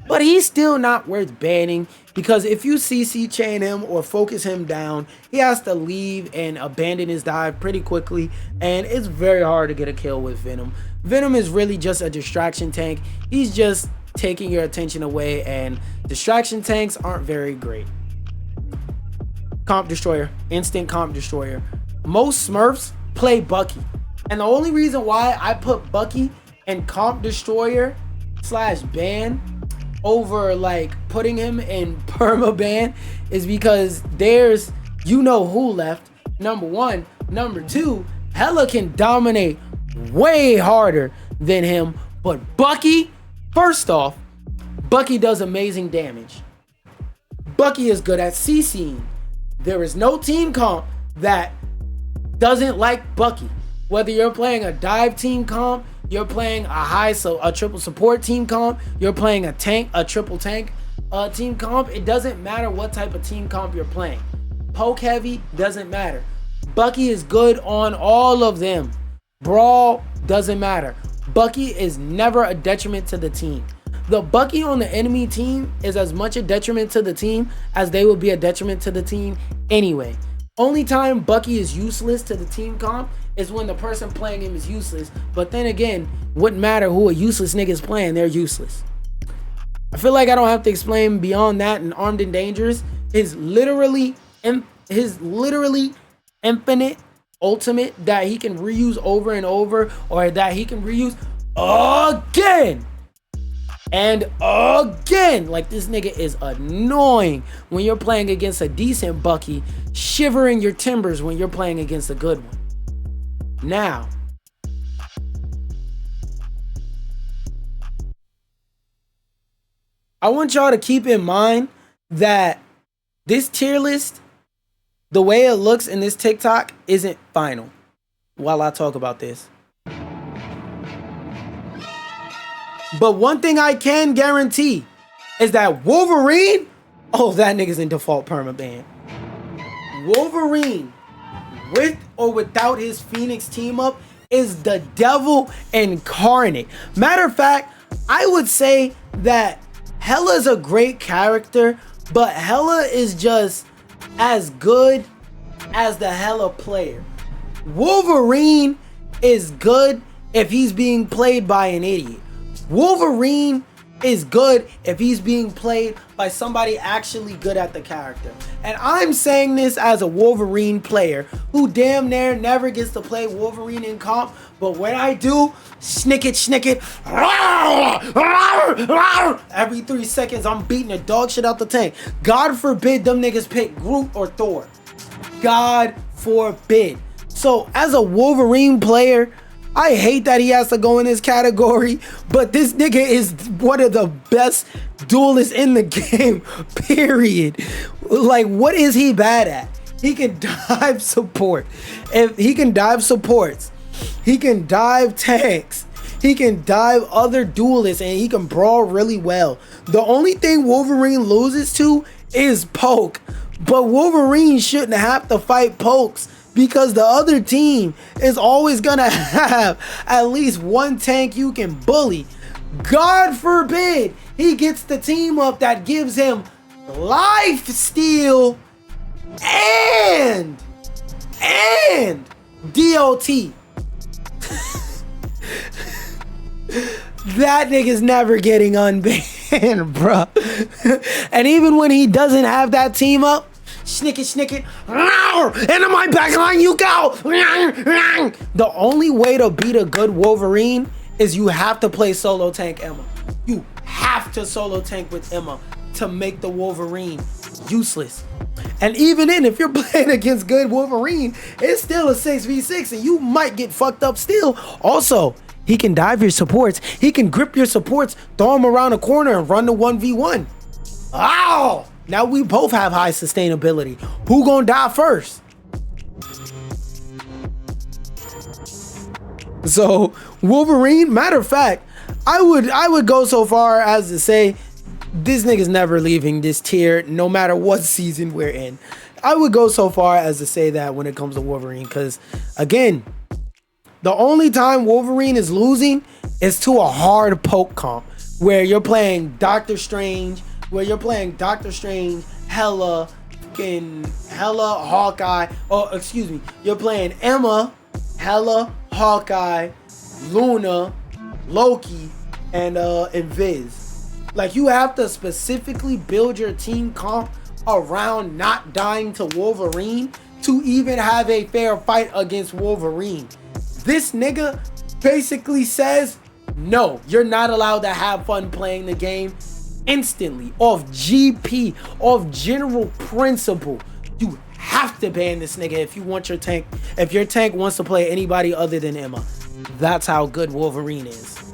But he's still not worth banning, because if you CC chain him or focus him down, he has to leave and abandon his dive pretty quickly, and it's very hard to get a kill with Venom. Venom is really just a distraction tank. He's just taking your attention away, and distraction tanks aren't very great. Comp Destroyer, instant Comp Destroyer. Most Smurfs play Bucky. And the only reason why I put Bucky and Comp Destroyer / ban over like putting him in perma ban is because there's you know who left, number 1. Number 2, Hela can dominate way harder than him. But Bucky, first off, Bucky does amazing damage. Bucky is good at CCing. There is no team comp that doesn't like Bucky. Whether you're playing a dive team comp, you're playing a triple support team comp, you're playing a triple tank team comp, it doesn't matter what type of team comp you're playing. Poke heavy, doesn't matter. Bucky is good on all of them. Brawl, doesn't matter. Bucky is never a detriment to the team. The Bucky on the enemy team is as much a detriment to the team as they would be a detriment to the team anyway. Only time Bucky is useless to the team comp is when the person playing him is useless. But then again, wouldn't matter who a useless nigga is playing, they're useless. I feel like I don't have to explain beyond that. And Armed and Dangerous is literally infinite ultimate that he can reuse over and over, or that he can reuse again and again. Like, this nigga is annoying when you're playing against a decent Bucky, shivering your timbers when you're playing against a good one. Now, I want y'all to keep in mind that this tier list, the way it looks in this TikTok, isn't final while I talk about this. But one thing I can guarantee is that Wolverine, oh, that nigga's in default permaban. Wolverine, with or without his Phoenix team up, is the devil incarnate. Matter of fact, I would say that Hela's a great character, but Hela is just as good as the Hela player. Wolverine is good if he's being played by an idiot. Wolverine is good if he's being played by somebody actually good at the character. And I'm saying this as a Wolverine player who damn near never gets to play Wolverine in comp, but when I do, snick it, every 3 seconds I'm beating the dog shit out the tank. God forbid them niggas pick Groot or Thor. God forbid. So as a Wolverine player, I hate that he has to go in this category, but this nigga is one of the best duelists in the game, period. Like, what is he bad at? He can dive support. If he can dive supports, he can dive tanks, he can dive other duelists, and he can brawl really well. The only thing Wolverine loses to is poke. But Wolverine shouldn't have to fight Pokes because the other team is always gonna have at least one tank you can bully. God forbid he gets the team up that gives him life steal and DOT. That nigga's never getting unbanned, bro. And even when he doesn't have that team up, snicket, into my backline you go. The only way to beat a good Wolverine is you have to play solo tank Emma. You have to solo tank with Emma to make the Wolverine useless. And even then, if you're playing against good Wolverine, it's still a 6v6 and you might get fucked up still. Also, he can dive your supports. He can grip your supports, throw them around the corner and run the 1v1. Ow! Now we both have high sustainability. Who gonna die first? So Wolverine, matter of fact, I would go so far as to say this nigga's never leaving this tier no matter what season we're in. I would go so far as to say that when it comes to Wolverine, because again, the only time Wolverine is losing is to a hard poke comp where you're playing Doctor Strange, hella Hawkeye, you're playing Emma, hella Hawkeye, Luna, Loki, and Viz. Like, you have to specifically build your team comp around not dying to Wolverine to even have a fair fight against Wolverine. This nigga basically says, no, you're not allowed to have fun playing the game instantly, off GP, off general principle. You have to ban this nigga if you want your tank. If your tank wants to play anybody other than Emma. That's how good Wolverine is.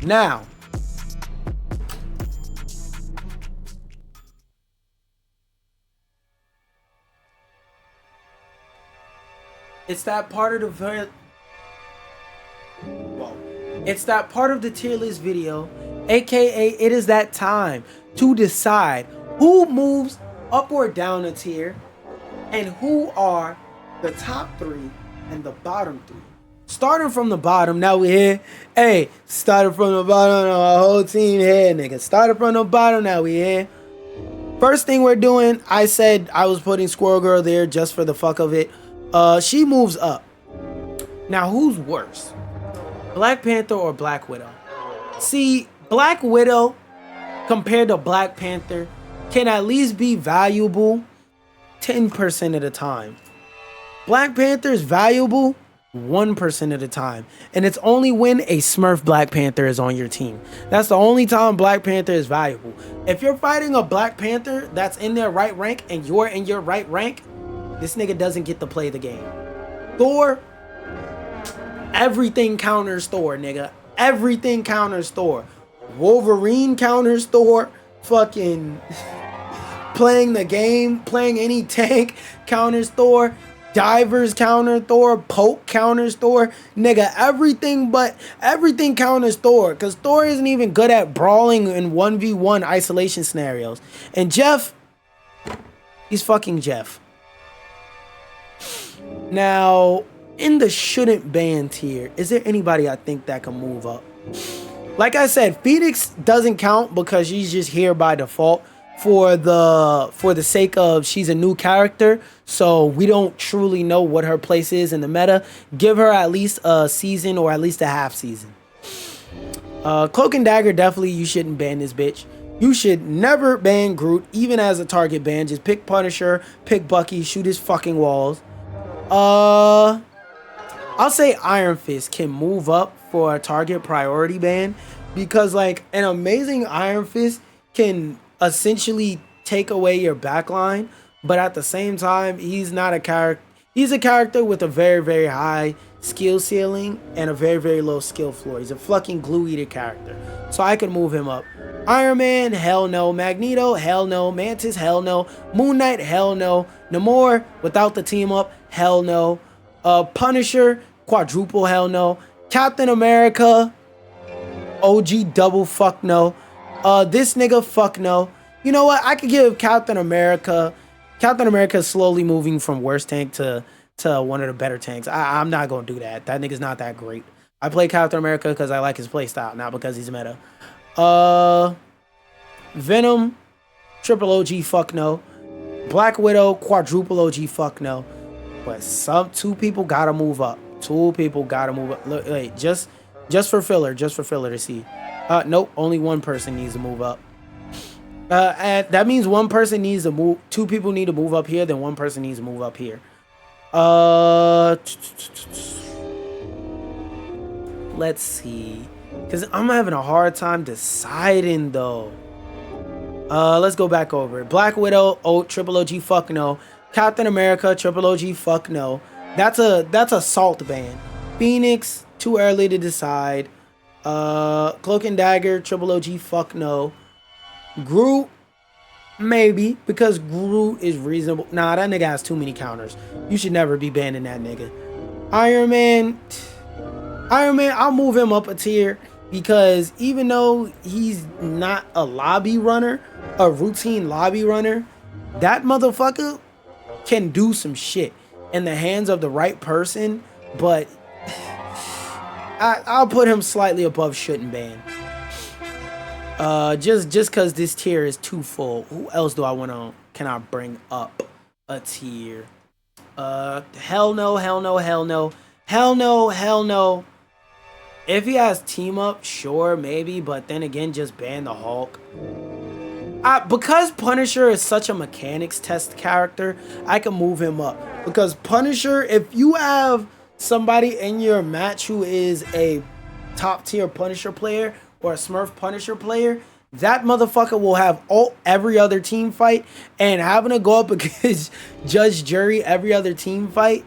Now, it's that part of the tier list video, aka it is that time to decide who moves up or down a tier and who are the top 3 and the bottom 3. Starting from the bottom, now we here. Hey, started from the bottom, our whole team here, nigga. Started from the bottom, now we here. First thing we're doing, I said I was putting Squirrel Girl there just for the fuck of it. She moves up. Now, who's worse? Black Panther or Black Widow? See, Black Widow compared to Black Panther can at least be valuable 10% of the time. Black Panther is valuable 1% of the time. And it's only when a Smurf Black Panther is on your team. That's the only time Black Panther is valuable. If you're fighting a Black Panther that's in their right rank and you're in your right rank, this nigga doesn't get to play the game. Thor, everything counters Thor, nigga. Everything counters Thor. Wolverine counters Thor. Fucking playing the game, playing any tank counters Thor. Divers counter Thor. Poke counters Thor. Nigga, everything counters Thor. Because Thor isn't even good at brawling in 1v1 isolation scenarios. And Jeff, he's fucking Jeff. Now, in the shouldn't ban tier, is there anybody I think that can move up? Like I said, Phoenix doesn't count because she's just here by default for the sake of she's a new character, so we don't truly know what her place is in the meta. Give her at least a season or at least a half season. Cloak and Dagger, definitely you shouldn't ban this bitch. You should never ban Groot, even as a target ban. Just pick Punisher, pick Bucky, shoot his fucking walls. I'll say Iron Fist can move up for a target priority ban because, like, an amazing Iron Fist can essentially take away your backline, but at the same time, he's not a character. He's a character with a very, very high skill ceiling and a very, very low skill floor. He's a fucking glue eater character, so I could move him up. Iron Man, hell no. Magneto, hell no. Mantis, hell no. Moon Knight, hell no. Namor, without the team up, hell no. Punisher, quadruple hell no. Captain America, OG double fuck no. This nigga, fuck no. You know what? I could give Captain America Captain America is slowly moving from worst tank to one of the better tanks. I'm not gonna do that. That nigga's not that great. I play Captain America because I like his playstyle, not because he's meta. Venom, triple OG, fuck no. Black Widow, quadruple OG, fuck no. But two people gotta move up. Two people gotta move up. Look, wait, just for filler to see. Nope, only one person needs to move up. And that means one person needs to move. Two people need to move up here, then one person needs to move up here. Let's see, because I'm having a hard time deciding though. Let's go back over it. Black Widow, triple OG, fuck no. Captain America, triple OG, fuck no. That's a salt ban. Phoenix, too early to decide. Cloak and Dagger, triple OG, fuck no. Groot, maybe, because Groot is reasonable. Nah, that nigga has too many counters. You should never be banning that nigga. Iron Man, I'll move him up a tier because even though he's not a lobby runner, a routine lobby runner, that motherfucker can do some shit in the hands of the right person, but I'll put him slightly above shouldn't ban. Just because this tier is too full. Who else do I want to? Can I bring up a tier? Hell no, hell no, hell no, hell no, hell no. If he has team up, sure, maybe, but then again, just ban the Hulk. Because Punisher is such a mechanics test character, I can move him up. Because Punisher, if you have somebody in your match who is a top tier Punisher player or a Smurf Punisher player, that motherfucker will have every other team fight, and having to go up against Judge Jury every other team fight.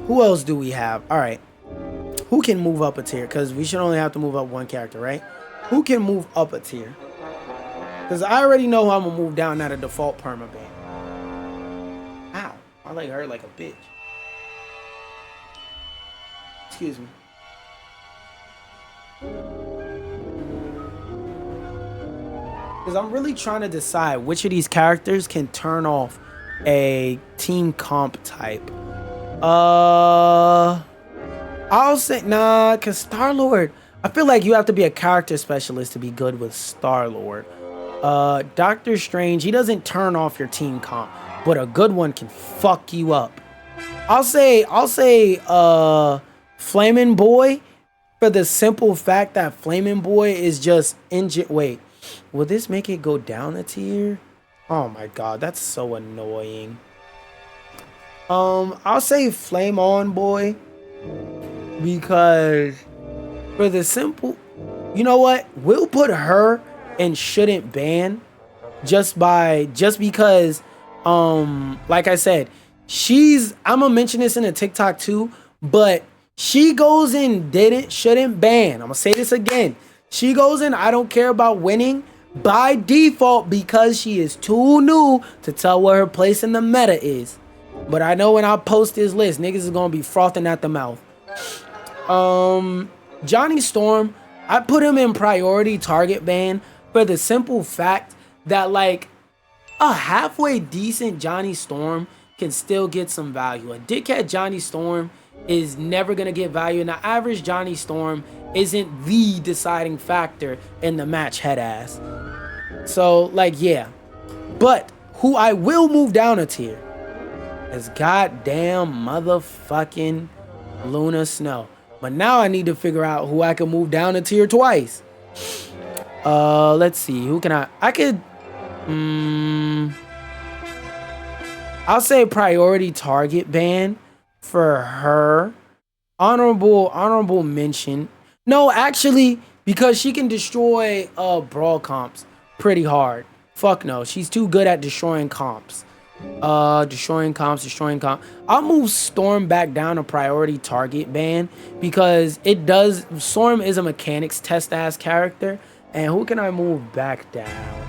Who else do we have? All right, who can move up a tier? Because we should only have to move up one character, right? Who can move up a tier? Because I already know how I'm gonna move down at a default permaban. Ow, my leg hurt like a bitch. Excuse me. Because I'm really trying to decide which of these characters can turn off a team comp type. I'll say nah, because Star-Lord, I feel like you have to be a character specialist to be good with Star-Lord. Doctor Strange, he doesn't turn off your team comp, but a good one can fuck you up. I'll say Flamin' Boy, for the simple fact that Flamin' Boy is just wait, will this make it go down a tier? Oh my god, that's so annoying. I'll say Flame On Boy, because for the simple, you know what? We'll put her in shouldn't ban just because, like I said, I'm gonna mention this in a TikTok too, but she goes in shouldn't ban. I'm gonna say this again. She goes in, I don't care about winning by default because she is too new to tell what her place in the meta is. But I know when I post this list, niggas is gonna be frothing at the mouth. Johnny Storm, I put him in priority target ban for the simple fact that like a halfway decent Johnny Storm can still get some value. A dickhead Johnny Storm is never gonna get value, and the average Johnny Storm isn't the deciding factor in the match, head ass. So like, yeah. But who I will move down a tier is goddamn motherfucking Luna Snow. But now I need to figure out who I can move down a tier twice. Let's see, who can I could I'll say priority target ban for her. Honorable mention. No, actually, because she can destroy brawl comps pretty hard. Fuck no, she's too good at destroying comps. Destroying comps. I'll move Storm back down to priority target ban because Storm is a mechanics test ass character. And who can I move back down?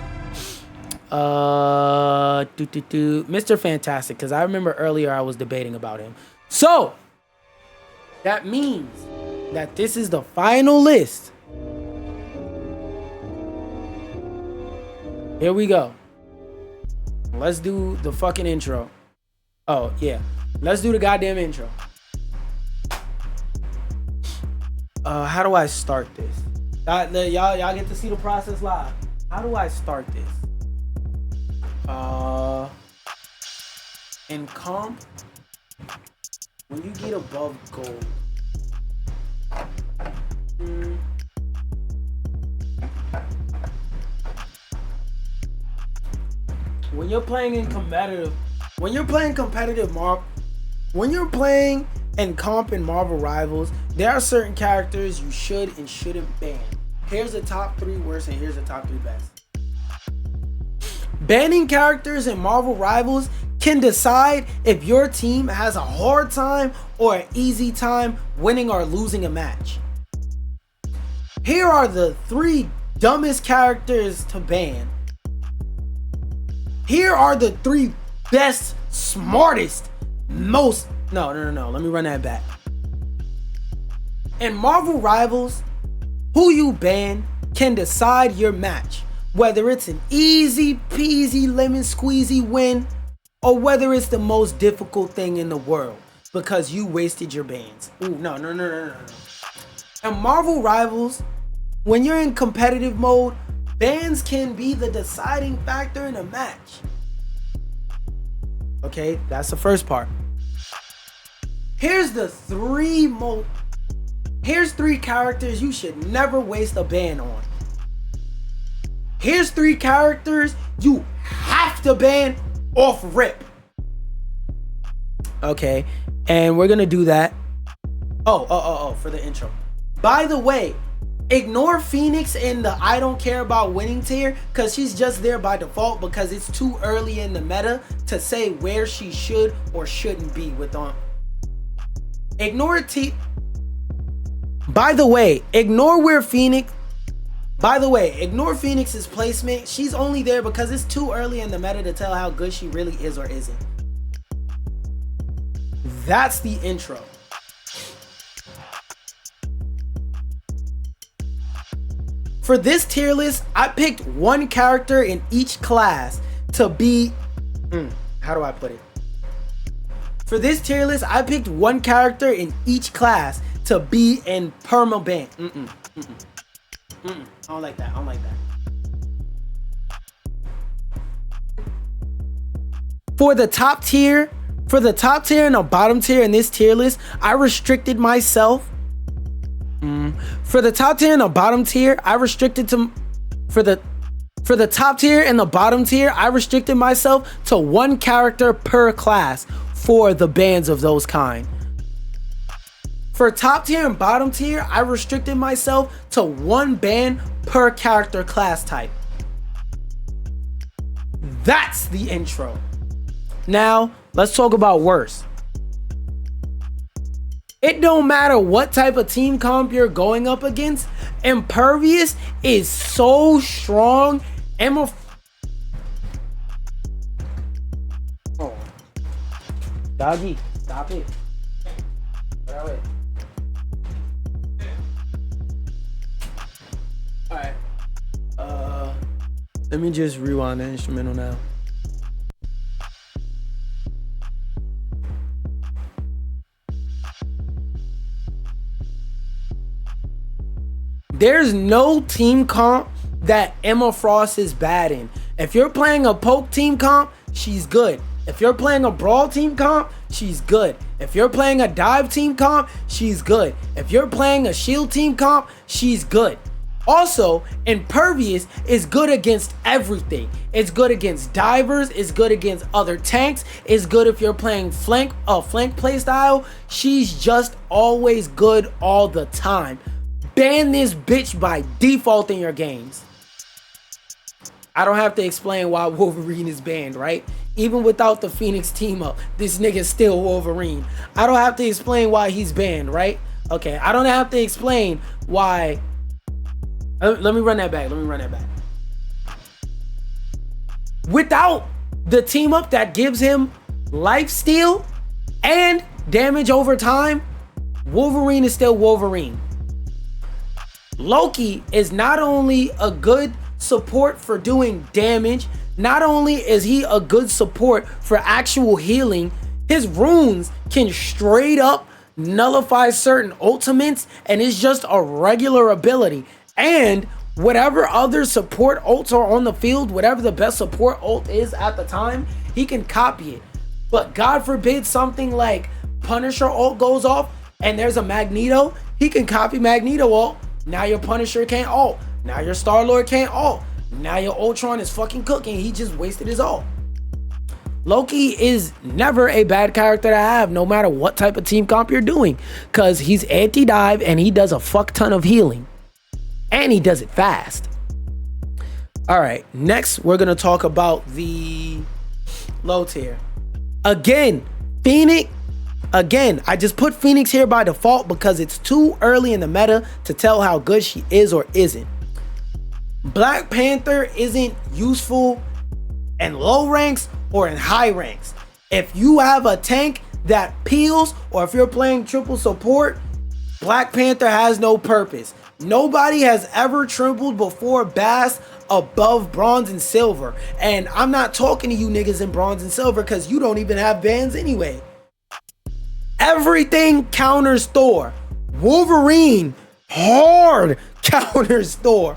Mr. Fantastic, because I remember earlier I was debating about him. So that means that this is the final list. Here we go. let's do the fucking intro. Oh, yeah. Let's do the goddamn intro. How do I start this? Y'all get to see the process live. How do I start this? In comp, when you get above gold, when you're playing in competitive, when you're playing in comp and Marvel Rivals, there are certain characters you should and shouldn't ban. Here's the top 3 worst and here's the top 3 best. Banning characters in Marvel Rivals can decide if your team has a hard time or an easy time winning or losing a match. Here are the 3 dumbest characters to ban. Here are the 3 best, smartest, most... No. Let me run that back. In Marvel Rivals, who you ban can decide your match. Whether it's an easy peasy lemon squeezy win or whether it's the most difficult thing in the world because you wasted your bans. Ooh, no. In Marvel Rivals, when you're in competitive mode, bans can be the deciding factor in a match. Okay, that's the first part. Here's 3 characters you should never waste a ban on. Here's 3 characters you have to ban off rip. Okay, and we're gonna do that. Oh, for the intro. By the way, ignore Phoenix in the I don't care about winning tier because she's just there by default because it's too early in the meta to say where she should or shouldn't be with on. Ignore By the way, ignore Phoenix's placement. She's only there because it's too early in the meta to tell how good she really is or isn't. That's the intro. For this tier list, I picked 1 character in each class to be... how do I put it? For this tier list, I picked 1 character in each class to be in permaban. I don't like that. For the top tier and the bottom tier in this tier list, I restricted myself. For the top tier and the bottom tier, I restricted myself to 1 character per class for the bans of those kind. For top tier and bottom tier, I restricted myself to 1 ban per character class type. That's the intro. Now, let's talk about worse. It don't matter what type of team comp you're going up against, Impervious is so strong. Doggy, stop it. Alright. Let me just rewind the instrumental now. There's no team comp that Emma Frost is bad in. If you're playing a poke team comp, she's good. If you're playing a brawl team comp, she's good. If you're playing a dive team comp, she's good. If you're playing a shield team comp, she's good. Also, Impervious is good against everything. It's good against divers, it's good against other tanks, it's good if you're playing flank playstyle. She's just always good all the time. Ban this bitch by default in your games. I don't have to explain why Wolverine is banned, right? Even without the Phoenix team up, this nigga's still Wolverine. I don't have to explain why he's banned, right? Okay, I don't have to explain why. Let me run that back. Without the team up that gives him lifesteal and damage over time, Wolverine is still Wolverine. Loki is not only a good support for doing damage, Not only is he a good support for actual healing, his runes can straight up nullify certain ultimates, and it's just a regular ability. And whatever other support ults are on the field, whatever the best support ult is at the time, he can copy it. But God forbid something like Punisher ult goes off and there's a Magneto, he can copy Magneto ult. Now your Punisher can't ult. Now your Star-Lord can't ult. Now your Ultron is fucking cooking. He just wasted his ult. Loki is never a bad character to have, no matter what type of team comp you're doing, because he's anti-dive and he does a fuck ton of healing. And he does it fast. All right, next we're going to talk about the low tier. Again, Phoenix. Again, I just put Phoenix here by default because it's too early in the meta to tell how good she is or isn't. Black Panther isn't useful in low ranks or in high ranks. If you have a tank that peels, or if you're playing triple support, Black Panther has no purpose. Nobody has ever tripled before Bass above bronze and silver. And I'm not talking to you niggas in bronze and silver because you don't even have bans anyway. Everything counters Thor. Wolverine, hard counters Thor.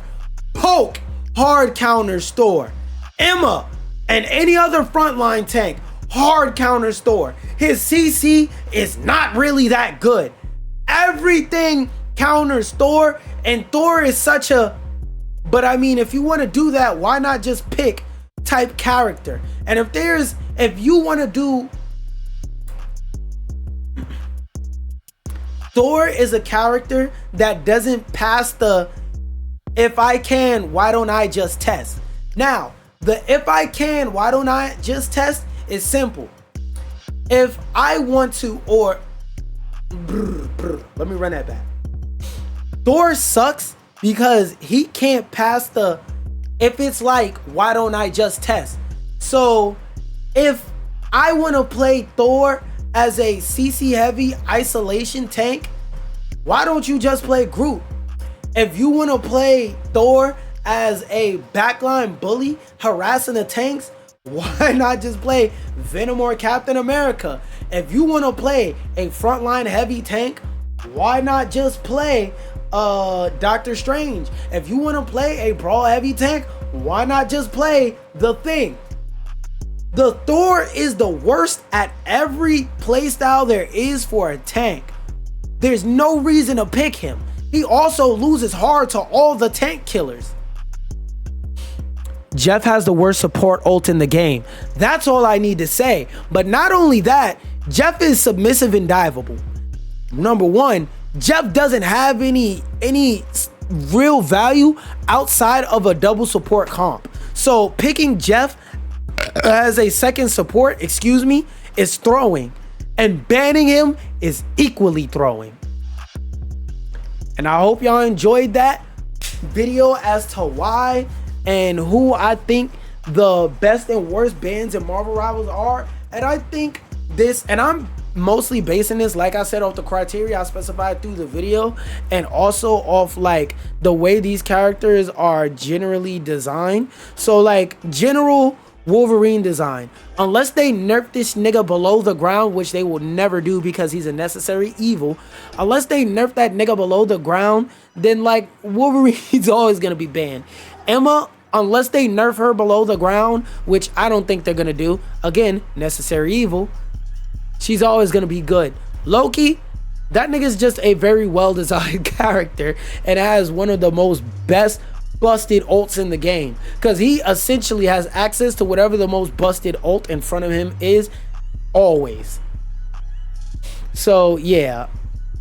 Poke, hard counters Thor. Emma and any other frontline tank, hard counters Thor. His CC is not really that good. Everything counters Thor, and Thor is such a... But I mean, if you want to do that, why not just pick type character? And if you want to do... Thor is a character that doesn't pass the if I can, why don't I just test? Now, the if I can, why don't I just test is simple. If I want to, or let me run that back. Thor sucks because he can't pass the if it's like, why don't I just test? So if I want to play Thor as a CC heavy isolation tank, why don't you just play Groot? If you want to play Thor as a backline bully harassing the tanks, why not just play Venom or Captain America? If you want to play a frontline heavy tank, why not just play Doctor Strange? If you want to play a brawl heavy tank, why not just play The Thing? The Thor is the worst at every playstyle there is for a tank. There's no reason to pick him. He also loses hard to all the tank killers. Jeff has the worst support ult in the game. That's all I need to say. But not only that, Jeff is submissive and diveable. Number one, Jeff doesn't have any real value outside of a double support comp. So picking Jeff as a second support, is throwing. And banning him is equally throwing. And I hope y'all enjoyed that video as to why and who I think the best and worst bans in Marvel Rivals are. And I think this, and I'm mostly basing this, like I said, off the criteria I specified through the video, and also off like the way these characters are generally designed. So like general Wolverine design, unless they nerf this nigga below the ground, which they will never do because he's a necessary evil, unless they nerf that nigga below the ground, then like Wolverine's always gonna be banned. Emma, unless they nerf her below the ground, which I don't think they're gonna do, again, necessary evil, she's always gonna be good. Loki, that nigga's just a very well designed character and has one of the most best busted ults in the game, because he essentially has access to whatever the most busted ult in front of him is always. So yeah,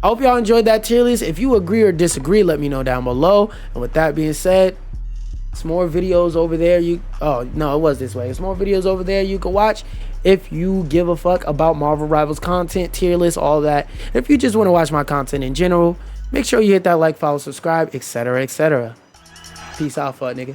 I hope y'all enjoyed that tier list. If you agree or disagree, let me know down below. And with that being said, it's more videos over there. It's more videos over there you can watch if you give a fuck about Marvel Rivals content, tier list, all that. If you just want to watch my content in general, make sure you hit that like, follow, subscribe, etc., etc. Peace out, fuck nigga.